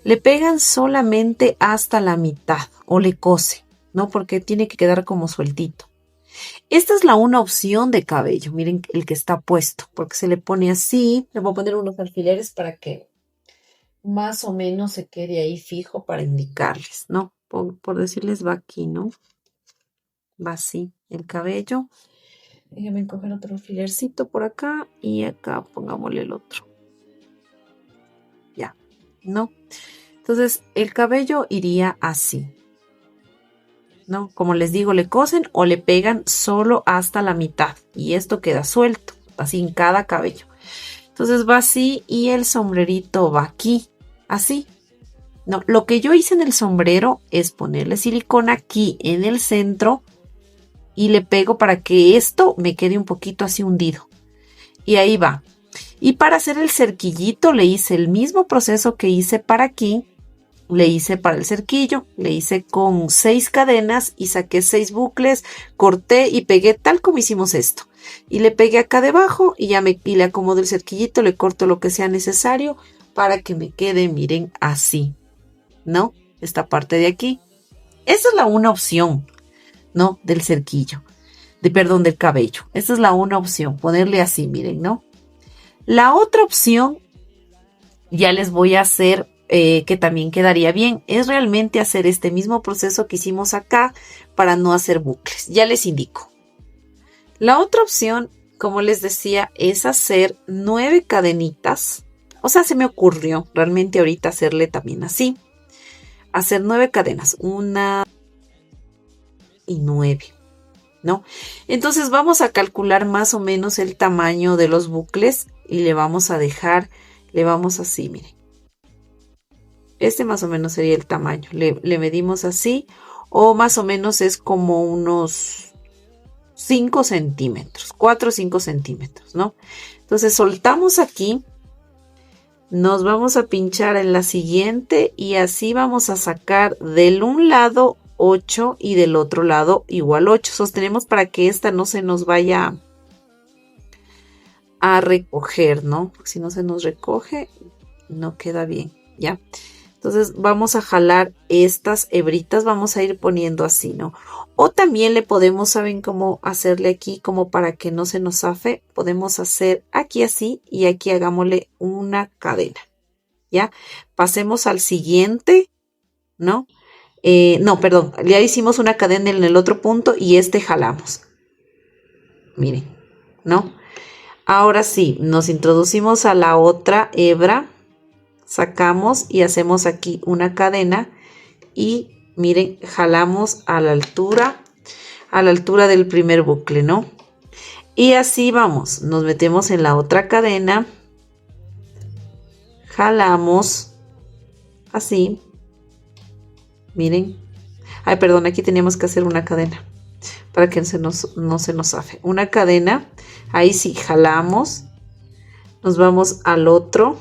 Le pegan solamente hasta la mitad o le cose, ¿no? Porque tiene que quedar como sueltito. Esta es una opción de cabello. Miren el que está puesto, porque se le pone así. Le voy a poner unos alfileres para que más o menos se quede ahí fijo para indicarles, ¿no? Por decirles va aquí, ¿no? Va así el cabello. Déjenme coger otro alfilercito por acá y acá pongámosle el otro. Ya, ¿no? Entonces el cabello iría así, ¿no? Como les digo, le cosen o le pegan solo hasta la mitad y esto queda suelto, así en cada cabello. Entonces va así y el sombrerito va aquí, así. No, lo que yo hice en el sombrero es ponerle silicona aquí en el centro y le pego para que esto me quede un poquito así hundido. Y ahí va. Y para hacer el cerquillito le hice el mismo proceso que hice para aquí. Le hice para el cerquillo, le hice con 6 cadenas y saqué 6 bucles, corté y pegué tal como hicimos esto. Y le pegué acá debajo y y le acomodo el cerquillito, le corto lo que sea necesario para que me quede, miren, así, ¿no? Esta parte de aquí. Esa es una opción, ¿no? Del cerquillo, del cabello. Esta es una opción, ponerle así, miren, ¿no? La otra opción, ya les voy a hacer que también quedaría bien, es realmente hacer este mismo proceso que hicimos acá para no hacer bucles. Ya les indico. La otra opción, como les decía, es hacer 9 cadenitas. O sea, se me ocurrió realmente ahorita hacerle también así. Hacer 9 cadenas. 1, y 9, ¿no? Entonces vamos a calcular más o menos el tamaño de los bucles y le vamos a dejar, le vamos así, miren. Este más o menos sería el tamaño. Le medimos así, o más o menos es como unos 5 centímetros, 4 o 5 centímetros, ¿no? Entonces soltamos aquí, nos vamos a pinchar en la siguiente y así vamos a sacar del un lado 8 y del otro lado igual 8. Sostenemos para que esta no se nos vaya a recoger, ¿no? Porque si no se nos recoge, no queda bien, ¿ya? Entonces vamos a jalar estas hebritas, vamos a ir poniendo así, ¿no? O también le podemos, ¿saben cómo hacerle aquí? Como para que no se nos zafe, podemos hacer aquí así y aquí hagámosle una cadena, ¿ya? Pasemos al siguiente, ¿no? No, perdón, ya hicimos una cadena en el otro punto y este jalamos. Miren, ¿no? Ahora sí, nos introducimos a la otra hebra. Sacamos y hacemos aquí una cadena y miren, jalamos a la altura del primer bucle, ¿no? Y así vamos, nos metemos en la otra cadena, jalamos así, miren, ay, perdón, aquí teníamos que hacer una cadena para que no se nos zafe, una cadena, ahí sí, jalamos, nos vamos al otro,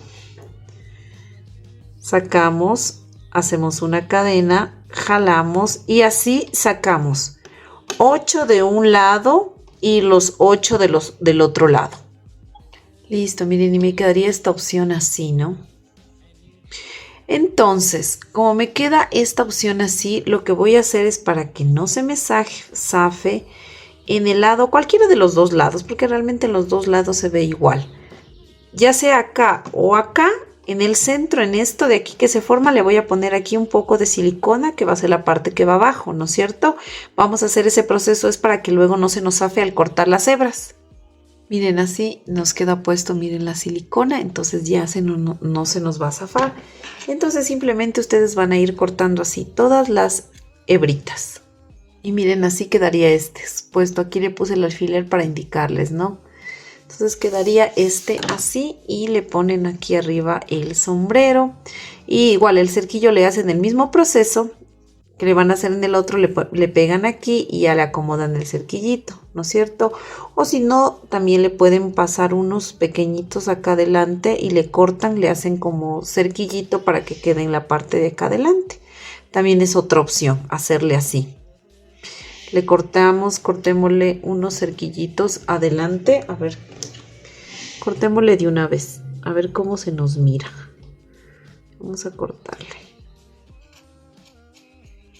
sacamos, hacemos una cadena, jalamos y así sacamos 8 de un lado y los 8 del otro lado. Listo, miren, y me quedaría esta opción así, ¿no? Entonces, como me queda esta opción así, lo que voy a hacer es para que no se me zafe en el lado, cualquiera de los dos lados, porque realmente en los dos lados se ve igual. Ya sea acá o acá, en el centro, en esto de aquí que se forma, le voy a poner aquí un poco de silicona, que va a ser la parte que va abajo, ¿no es cierto? Vamos a hacer ese proceso, es para que luego no se nos zafe al cortar las hebras. Miren, así nos queda puesto, miren, la silicona, entonces ya no se nos va a zafar. Entonces simplemente ustedes van a ir cortando así todas las hebritas. Y miren, así quedaría este, puesto aquí le puse el alfiler para indicarles, ¿no? Entonces quedaría este así y le ponen aquí arriba el sombrero. Y igual el cerquillo le hacen el mismo proceso que le van a hacer en el otro, le pegan aquí y ya le acomodan el cerquillito, ¿no es cierto? O si no, también le pueden pasar unos pequeñitos acá adelante y le cortan, le hacen como cerquillito para que quede en la parte de acá adelante. También es otra opción, hacerle así. Le cortémosle unos cerquillitos adelante, a ver, cortémosle de una vez, a ver cómo se nos mira. Vamos a cortarle.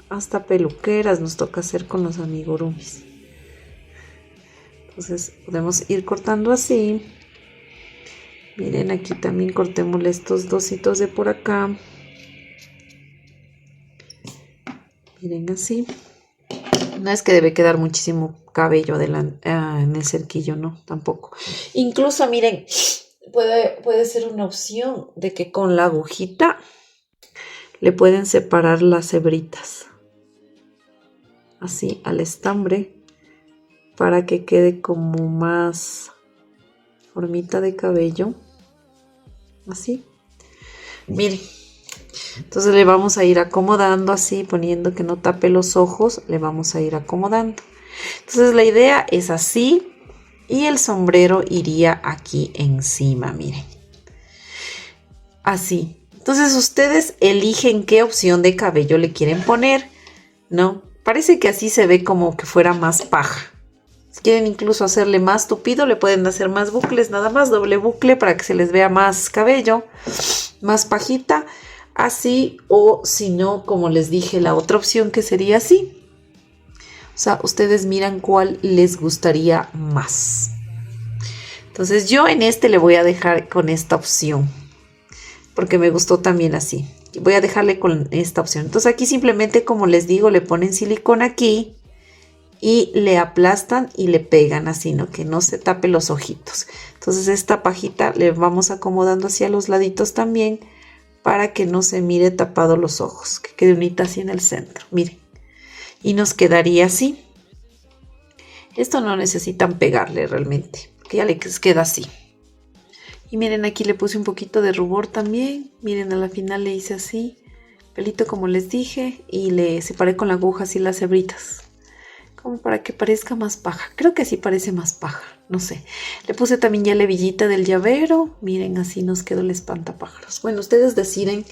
Hasta peluqueras nos toca hacer con los amigurumis. Entonces podemos ir cortando así. Miren, aquí también cortémosle estos dositos de por acá. Miren así. No es que debe quedar muchísimo cabello en el cerquillo, no, tampoco. Incluso, miren, puede ser una opción de que con la agujita le pueden separar las hebritas. Así al estambre, para que quede como más formita de cabello. Así. Miren. Entonces le vamos a ir acomodando así, poniendo que no tape los ojos, le vamos a ir acomodando. Entonces la idea es así y el sombrero iría aquí encima, miren. Así. Entonces ustedes eligen qué opción de cabello le quieren poner, ¿no? Parece que así se ve como que fuera más paja. Si quieren incluso hacerle más tupido, le pueden hacer más bucles, nada más doble bucle para que se les vea más cabello, más pajita. Así, o si no, como les dije, la otra opción que sería así. O sea, ustedes miran cuál les gustaría más. Entonces yo en este le voy a dejar con esta opción, porque me gustó también así. Voy a dejarle con esta opción. Entonces aquí simplemente, como les digo, le ponen silicona aquí y le aplastan y le pegan así, ¿no? Que no se tape los ojitos. Entonces esta pajita le vamos acomodando hacia los laditos también, para que no se mire tapado los ojos, que quede unita así en el centro. Miren, y nos quedaría así. Esto no necesitan pegarle realmente, que ya les queda así. Y miren, aquí le puse un poquito de rubor también. Miren, a la final le hice así, pelito como les dije, y le separé con la aguja así las hebritas, como para que parezca más paja. Creo que sí parece más paja, no sé. Le puse también ya la hebillita del llavero. Miren, así nos quedó el espantapájaros. Bueno, ustedes deciden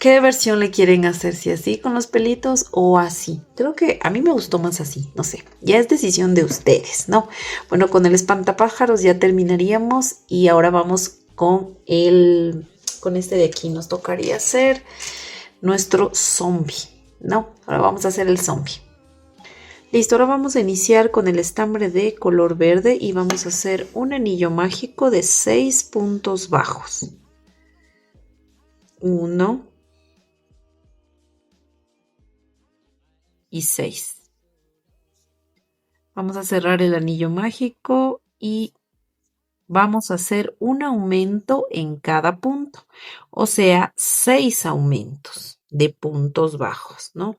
qué versión le quieren hacer, si así con los pelitos o así. Creo que a mí me gustó más así, no sé. Ya es decisión de ustedes, ¿no? Bueno, con el espantapájaros ya terminaríamos y ahora vamos con este de aquí. Nos tocaría hacer nuestro zombie, ¿no? Ahora vamos a hacer el zombie. Listo, ahora vamos a iniciar con el estambre de color verde y vamos a hacer un anillo mágico de 6 puntos bajos. 1 y 6. Vamos a cerrar el anillo mágico y vamos a hacer un aumento en cada punto, o sea, 6 aumentos de puntos bajos, ¿no?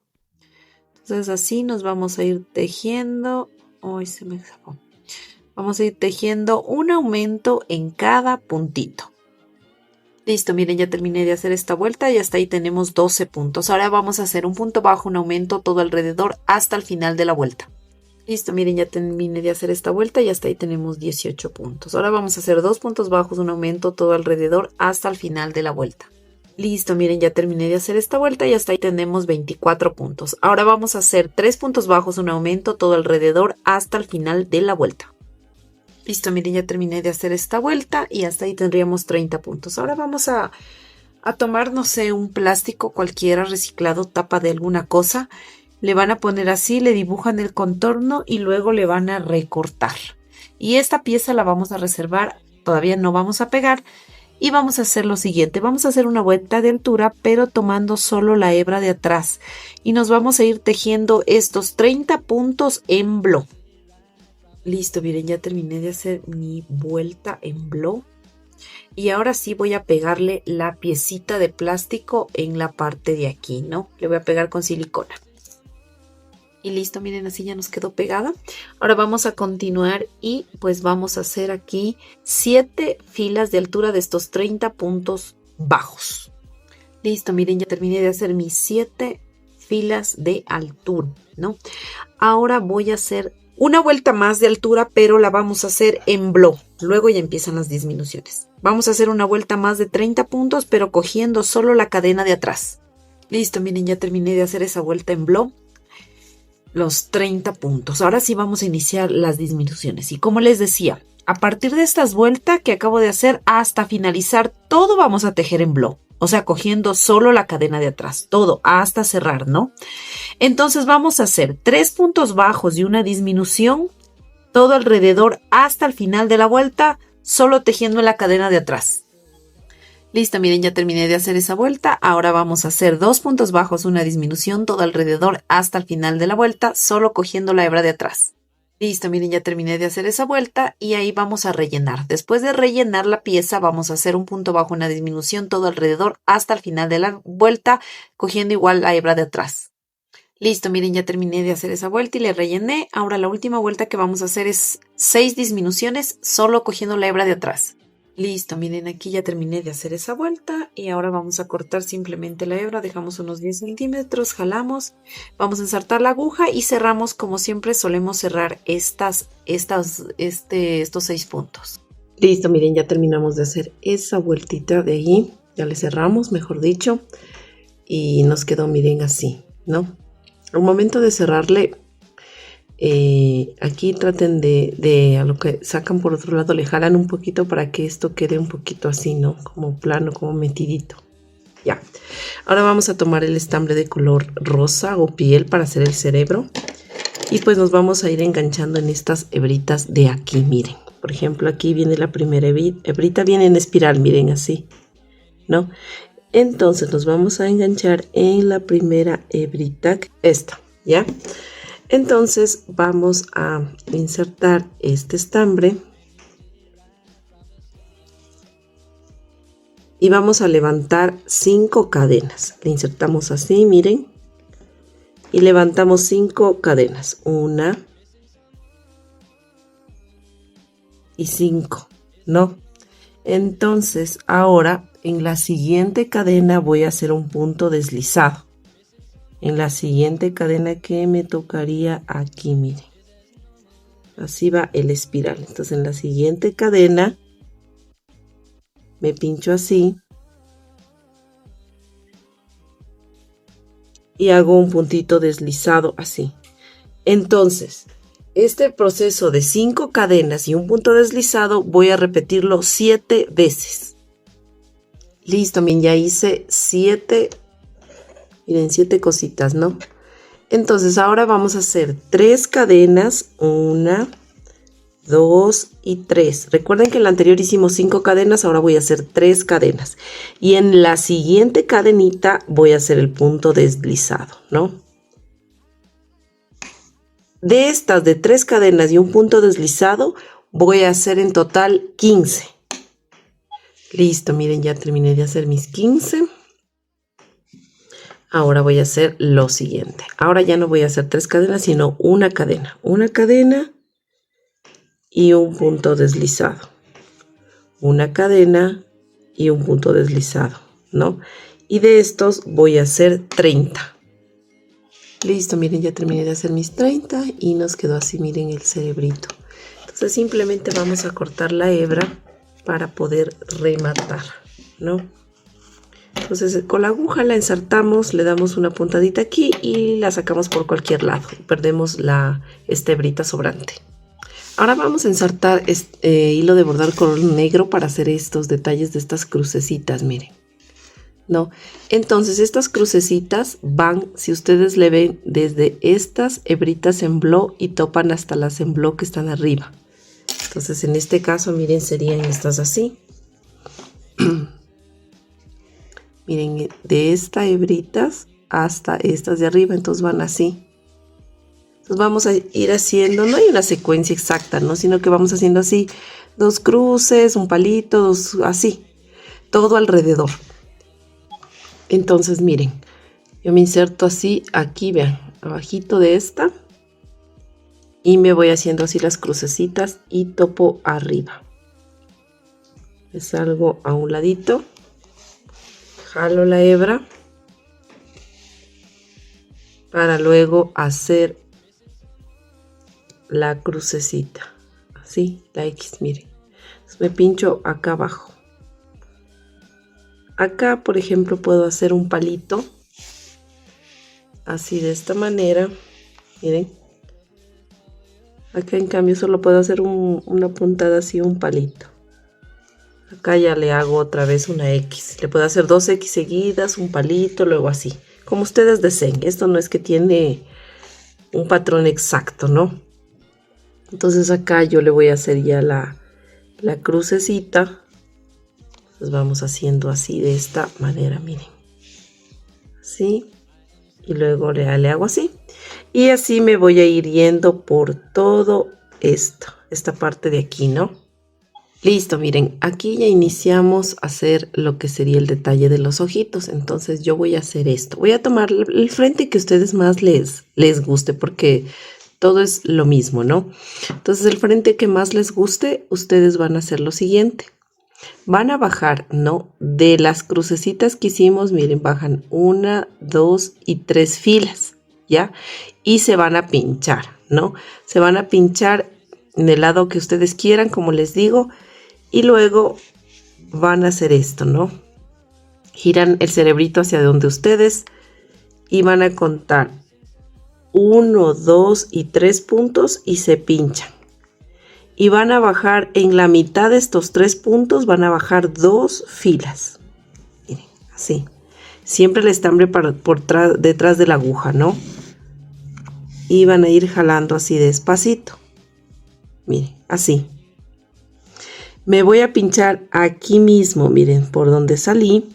Entonces así nos vamos a ir tejiendo. Ay, se me escapó. Vamos a ir tejiendo un aumento en cada puntito. Listo, miren, ya terminé de hacer esta vuelta y hasta ahí tenemos 12 puntos. Ahora vamos a hacer un punto bajo, un aumento todo alrededor hasta el final de la vuelta. Listo, miren, ya terminé de hacer esta vuelta y hasta ahí tenemos 18 puntos. Ahora vamos a hacer 2 puntos bajos, un aumento todo alrededor hasta el final de la vuelta. Listo, miren, ya terminé de hacer esta vuelta y hasta ahí tenemos 24 puntos. Ahora vamos a hacer 3 puntos bajos, un aumento todo alrededor hasta el final de la vuelta. Listo, miren, ya terminé de hacer esta vuelta y hasta ahí tendríamos 30 puntos. Ahora vamos a tomar, no sé, un plástico cualquiera reciclado, tapa de alguna cosa. Le van a poner así, le dibujan el contorno y luego le van a recortar. Y esta pieza la vamos a reservar, todavía no vamos a pegar. Y vamos a hacer lo siguiente, vamos a hacer una vuelta de altura, pero tomando solo la hebra de atrás. Y nos vamos a ir tejiendo estos 30 puntos en bloc. Listo, miren, ya terminé de hacer mi vuelta en bloc. Y ahora sí voy a pegarle la piecita de plástico en la parte de aquí, ¿no? Le voy a pegar con silicona. Y listo, miren, así ya nos quedó pegada. Ahora vamos a continuar y pues vamos a hacer aquí 7 filas de altura de estos 30 puntos bajos. Listo, miren, ya terminé de hacer mis 7 filas de altura, ¿no? Ahora voy a hacer una vuelta más de altura, pero la vamos a hacer en bloc. Luego ya empiezan las disminuciones. Vamos a hacer una vuelta más de 30 puntos, pero cogiendo solo la cadena de atrás. Listo, miren, ya terminé de hacer esa vuelta en bloc. Los 30 puntos. Ahora sí vamos a iniciar las disminuciones. Y como les decía, a partir de estas vueltas que acabo de hacer hasta finalizar, todo vamos a tejer en bloc. O sea, cogiendo solo la cadena de atrás. Todo hasta cerrar, ¿no? Entonces vamos a hacer 3 puntos bajos y una disminución. Todo alrededor hasta el final de la vuelta, solo tejiendo la cadena de atrás. Listo, miren, ya terminé de hacer esa vuelta. Ahora vamos a hacer 2 puntos bajos, una disminución todo alrededor hasta el final de la vuelta, solo cogiendo la hebra de atrás. Listo, miren, ya terminé de hacer esa vuelta y ahí vamos a rellenar. Después de rellenar la pieza, vamos a hacer un punto bajo, una disminución todo alrededor hasta el final de la vuelta, cogiendo igual la hebra de atrás. Listo, miren, ya terminé de hacer esa vuelta y le rellené. Ahora la última vuelta que vamos a hacer es 6 disminuciones, solo cogiendo la hebra de atrás. Listo, miren, aquí ya terminé de hacer esa vuelta y ahora vamos a cortar simplemente la hebra, dejamos unos 10 centímetros, jalamos, vamos a ensartar la aguja y cerramos como siempre solemos cerrar estos 6 puntos. Listo, miren, ya terminamos de hacer esa vueltita de ahí, ya le cerramos, mejor dicho, y nos quedó, miren, así, ¿no? Al momento de cerrarle, aquí traten de a lo que sacan por otro lado le jalan un poquito para que esto quede un poquito así, ¿no? Como plano, como metidito. Ya. Ahora vamos a tomar el estambre de color rosa o piel para hacer el cerebro. Y pues nos vamos a ir enganchando en estas hebritas de aquí, miren. Por ejemplo, aquí viene la primera hebrita, viene en espiral, miren, así, ¿no? Entonces nos vamos a enganchar en la primera hebrita, esta, ¿ya? Entonces vamos a insertar este estambre y vamos a levantar 5 cadenas. Le insertamos así, miren, y levantamos 5 cadenas, 1 y 5, ¿no? Entonces ahora en la siguiente cadena voy a hacer un punto deslizado. En la siguiente cadena que me tocaría aquí, miren. Así va el espiral. Entonces en la siguiente cadena me pincho así. Y hago un puntito deslizado así. Entonces, este proceso de 5 cadenas y un punto deslizado voy a repetirlo 7 veces. Listo, miren, ya hice 7. Miren, 7 cositas, ¿no? Entonces ahora vamos a hacer 3 cadenas, 1, 2 y 3. Recuerden que en la anterior hicimos 5 cadenas, ahora voy a hacer 3 cadenas. Y en la siguiente cadenita voy a hacer el punto deslizado, ¿no? De estas de 3 cadenas y un punto deslizado, voy a hacer en total 15. Listo, miren, ya terminé de hacer mis 15. Ahora voy a hacer lo siguiente. Ahora ya no voy a hacer 3 cadenas, sino una cadena. Una cadena y un punto deslizado. Una cadena y un punto deslizado, ¿no? Y de estos voy a hacer 30. Listo, miren, ya terminé de hacer mis 30 y nos quedó así, miren el cerebrito. Entonces simplemente vamos a cortar la hebra para poder rematar, ¿no? Entonces con la aguja la ensartamos, le damos una puntadita aquí y la sacamos por cualquier lado. Perdemos esta hebrita sobrante. Ahora vamos a ensartar hilo de bordar color negro para hacer estos detalles de estas crucecitas, miren. ¿No? Entonces estas crucecitas van, si ustedes le ven, desde estas hebritas en bló y topan hasta las en bló que están arriba. Entonces en este caso, miren, serían estas así. Miren, de estas hebritas hasta estas de arriba, entonces van así. Entonces vamos a ir haciendo, no hay una secuencia exacta, ¿no? Sino que vamos haciendo así, 2 cruces, un palito, 2, así, todo alrededor. Entonces miren, yo me inserto así, aquí vean, abajito de esta. Y me voy haciendo así las crucecitas y topo arriba. Me salgo a un ladito. Jalo la hebra para luego hacer la crucecita, así, la X, miren. Entonces me pincho acá abajo. Acá, por ejemplo, puedo hacer un palito, así de esta manera, miren. Acá en cambio solo puedo hacer una puntada así, un palito. Acá ya le hago otra vez una X. Le puedo hacer 2 X seguidas, un palito, luego así. Como ustedes deseen. Esto no es que tiene un patrón exacto, ¿no? Entonces acá yo le voy a hacer ya la crucecita. Entonces vamos haciendo así de esta manera, miren. Así. Y luego le hago así. Y así me voy a ir yendo por todo esto. Esta parte de aquí, ¿no? Listo, miren, aquí ya iniciamos a hacer lo que sería el detalle de los ojitos. Entonces yo voy a hacer esto. Voy a tomar el frente que a ustedes más les guste porque todo es lo mismo, ¿no? Entonces el frente que más les guste, ustedes van a hacer lo siguiente. Van a bajar, ¿no? De las crucecitas que hicimos, miren, bajan 1, 2 y 3 filas, ¿ya? Y se van a pinchar, ¿no? Se van a pinchar en el lado que ustedes quieran, como les digo. Y luego van a hacer esto, ¿no? Giran el cerebrito hacia donde ustedes y van a contar 1, 2 y 3 puntos y se pinchan. Y van a bajar en la mitad de estos 3 puntos, van a bajar 2 filas. Miren, así. Siempre el estambre detrás de la aguja, ¿no? Y van a ir jalando así despacito. Miren, así. Me voy a pinchar aquí mismo, miren, por donde salí.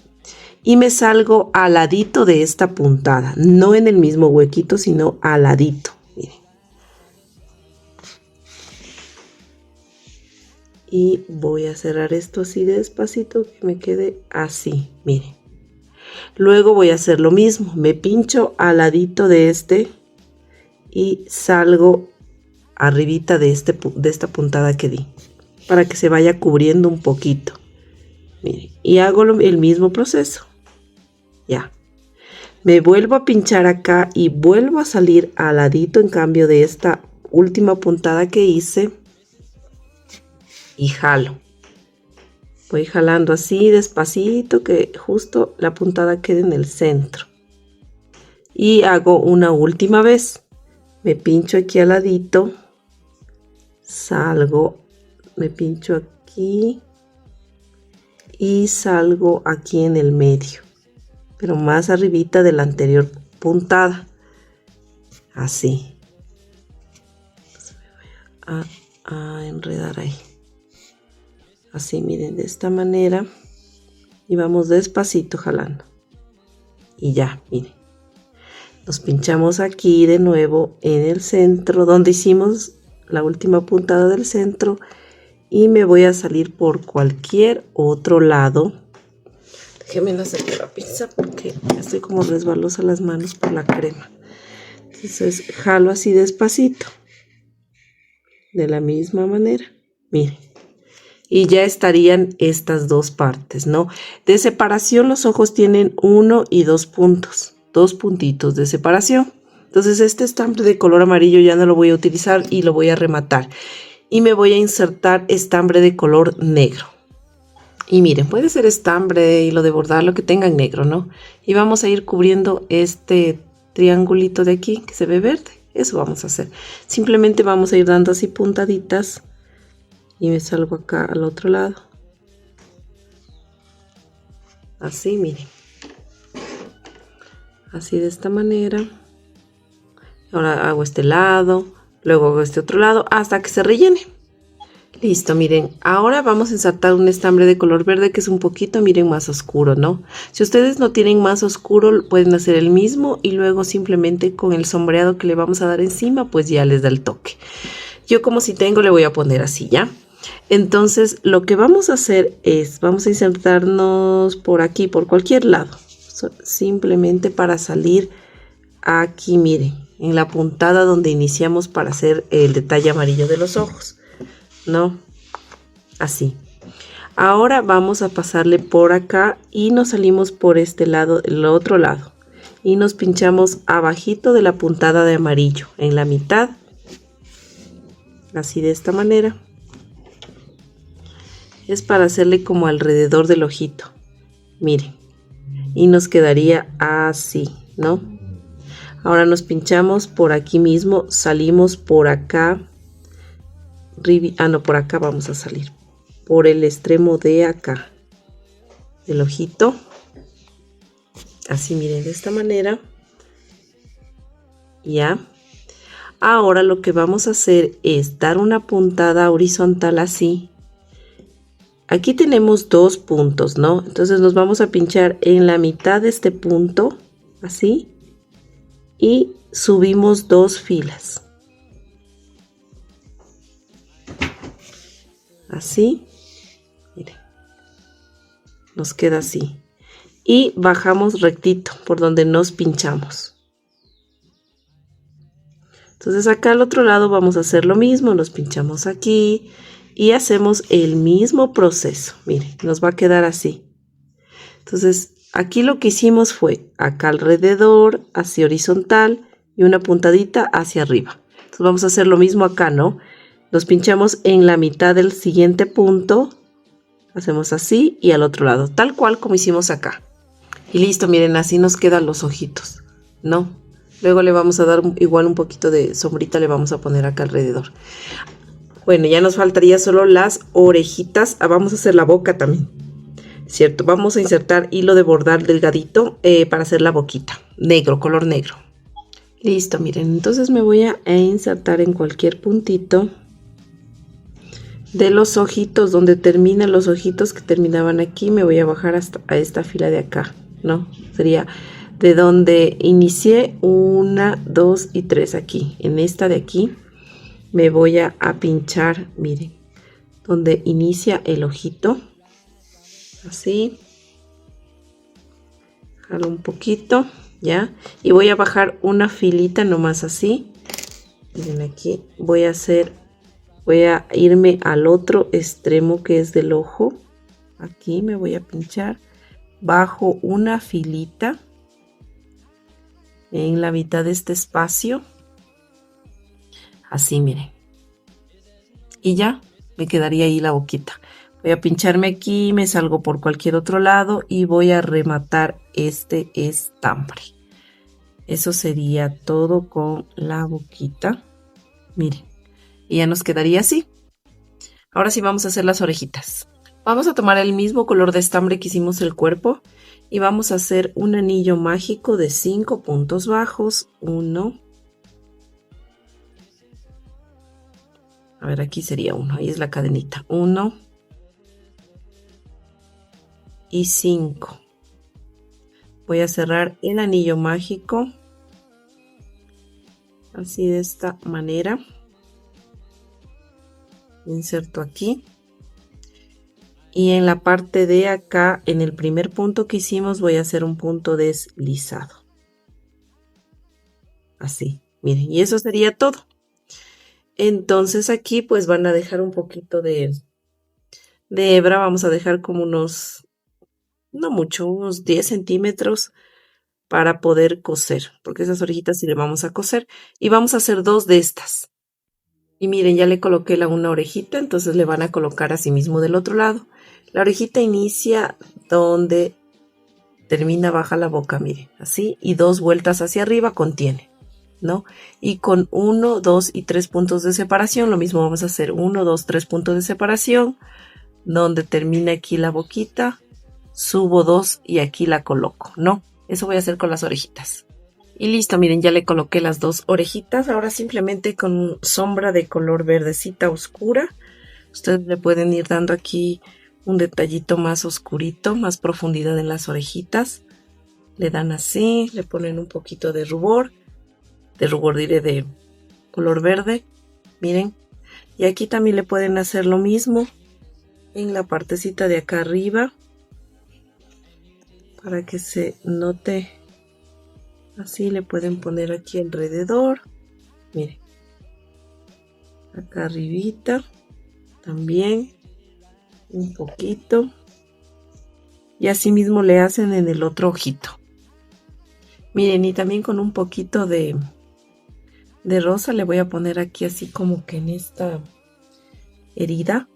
Y me salgo al ladito de esta puntada. No en el mismo huequito, sino al ladito. Miren. Y voy a cerrar esto así despacito, que me quede así, miren. Luego voy a hacer lo mismo, me pincho al ladito de este y salgo arribita de esta puntada que di, para que se vaya cubriendo un poquito. Miren, y hago el mismo proceso. Ya. Me vuelvo a pinchar acá y vuelvo a salir al ladito en cambio de esta última puntada que hice y jalo. Voy jalando así despacito que justo la puntada quede en el centro. Y hago una última vez. Me pincho aquí al ladito. Salgo. Me pincho aquí. Y salgo aquí en el medio. Pero más arribita de la anterior puntada. Así. Me voy a enredar ahí. Así, miren, de esta manera. Y vamos despacito jalando. Y ya, miren. Nos pinchamos aquí de nuevo en el centro, donde hicimos la última puntada del centro. Y me voy a salir por cualquier otro lado. Déjenme acercar la pinza porque estoy como resbalosa las manos por la crema. Entonces, jalo así despacito. De la misma manera. Miren. Y ya estarían estas dos partes, ¿no? De separación los ojos tienen 1 y 2 puntos, 2 puntitos de separación. Entonces este estambre de color amarillo ya no lo voy a utilizar y lo voy a rematar. Y me voy a insertar estambre de color negro. Y miren, puede ser estambre y lo de bordar, lo que tenga en negro, ¿no? Y vamos a ir cubriendo este triangulito de aquí que se ve verde. Eso vamos a hacer. Simplemente vamos a ir dando así puntaditas. Y me salgo acá al otro lado. Así, miren. Así de esta manera. Ahora hago este lado. Luego hago este otro lado hasta que se rellene. Listo, miren. Ahora vamos a insertar un estambre de color verde que es un poquito, miren, más oscuro, ¿no? Si ustedes no tienen más oscuro, pueden hacer el mismo. Y luego simplemente con el sombreado que le vamos a dar encima, pues ya les da el toque. Yo como si tengo, le voy a poner así, ¿ya? Entonces lo que vamos a hacer es, vamos a insertarnos por aquí, por cualquier lado, simplemente para salir aquí, miren, en la puntada donde iniciamos para hacer el detalle amarillo de los ojos, ¿no? Así. Ahora vamos a pasarle por acá y nos salimos por este lado, el otro lado, y nos pinchamos abajito de la puntada de amarillo, en la mitad, así de esta manera. Es para hacerle como alrededor del ojito. Miren. Y nos quedaría así, ¿no? Ahora nos pinchamos por aquí mismo. Salimos por acá. No, por acá vamos a salir. Por el extremo de acá. Del ojito. Así, miren, de esta manera. Ya. Ahora lo que vamos a hacer es dar una puntada horizontal así. Aquí tenemos 2 puntos, ¿no? Entonces nos vamos a pinchar en la mitad de este punto, así, y subimos 2 filas. Así, miren, nos queda así. Y bajamos rectito por donde nos pinchamos. Entonces acá al otro lado vamos a hacer lo mismo, nos pinchamos aquí. Y hacemos el mismo proceso. Miren, nos va a quedar así. Entonces, aquí lo que hicimos fue acá alrededor, hacia horizontal y una puntadita hacia arriba. Entonces, vamos a hacer lo mismo acá, ¿no? Nos pinchamos en la mitad del siguiente punto. Hacemos así y al otro lado, tal cual como hicimos acá. Y listo, miren, así nos quedan los ojitos, ¿no? Luego le vamos a dar igual un poquito de sombrita, le vamos a poner acá alrededor. Bueno, ya nos faltaría solo las orejitas. Vamos a hacer la boca también, ¿cierto? Vamos a insertar hilo de bordar delgadito para hacer la boquita. Negro, color negro. Listo, miren. Entonces me voy a insertar en cualquier puntito de los ojitos. Donde terminan los ojitos que terminaban aquí, me voy a bajar hasta a esta fila de acá, ¿no? Sería de donde inicié 1, 2 y 3 aquí. En esta de aquí. Me voy a pinchar, miren, donde inicia el ojito, así, Jalo un poquito, ¿ya? Y voy a bajar una filita nomás así. Miren aquí, voy a irme al otro extremo que es del ojo. Aquí me voy a pinchar. Bajo una filita en la mitad de este espacio. Así, miren. Y ya, me quedaría ahí la boquita. Voy a pincharme aquí, me salgo por cualquier otro lado y voy a rematar este estambre. Eso sería todo con la boquita. Miren, y ya nos quedaría así. Ahora sí vamos a hacer las orejitas. Vamos a tomar el mismo color de estambre que hicimos el cuerpo y vamos a hacer un anillo mágico de 5 puntos bajos. 1. A ver, aquí sería 1, ahí es la cadenita. 1 y 5. Voy a cerrar el anillo mágico así de esta manera. Inserto aquí y en la parte de acá, en el primer punto que hicimos, voy a hacer un punto deslizado. Así, miren, y eso sería todo. Entonces aquí pues van a dejar un poquito de hebra, vamos a dejar como unos, no mucho, unos 10 centímetros para poder coser, porque esas orejitas sí le vamos a coser y vamos a hacer 2 de estas. Y miren, ya le coloqué una orejita, entonces le van a colocar así mismo del otro lado. La orejita inicia donde termina, baja la boca, miren, así, y 2 vueltas hacia arriba contiene, ¿no? Y con 1, 2 y 3 puntos de separación, lo mismo vamos a hacer 1, 2, 3 puntos de separación, donde termina aquí la boquita, subo 2 y aquí la coloco, ¿no? Eso voy a hacer con las orejitas. Y listo, miren, ya le coloqué las 2 orejitas. Ahora simplemente con sombra de color verdecita oscura, ustedes le pueden ir dando aquí un detallito más oscurito, más profundidad en las orejitas. Le dan así, le ponen un poquito de rubor diré, de color verde, miren. Y aquí también le pueden hacer lo mismo en la partecita de acá arriba, para que se note. Así le pueden poner aquí alrededor, miren, acá arribita también un poquito, y así mismo le hacen en el otro ojito. Miren, y también con un poquito de rosa le voy a poner aquí así como que en esta herida,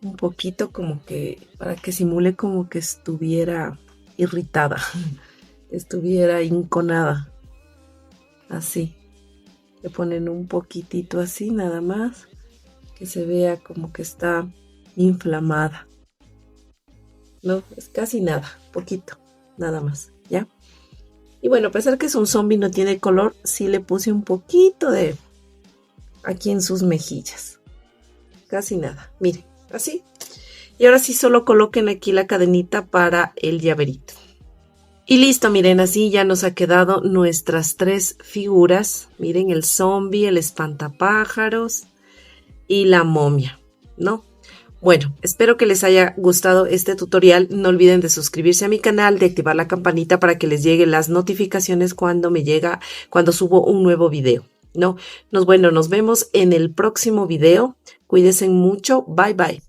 un poquito como que para que simule como que estuviera irritada, estuviera inconada. Así le ponen un poquitito así, nada más, que se vea como que está inflamada. No, es casi nada, poquito, nada más, ¿ya? Y bueno, a pesar que es un zombie, no tiene color, sí le puse un poquito de aquí en sus mejillas. Casi nada, miren, así. Y ahora sí solo coloquen aquí la cadenita para el llaverito. Y listo, miren, así ya nos ha quedado nuestras 3 figuras. Miren, el zombie, el espantapájaros y la momia, ¿no? Bueno, espero que les haya gustado este tutorial. No olviden de suscribirse a mi canal, de activar la campanita para que les lleguen las notificaciones cuando subo un nuevo video, ¿no? Nos vemos en el próximo video. Cuídense mucho. Bye, bye.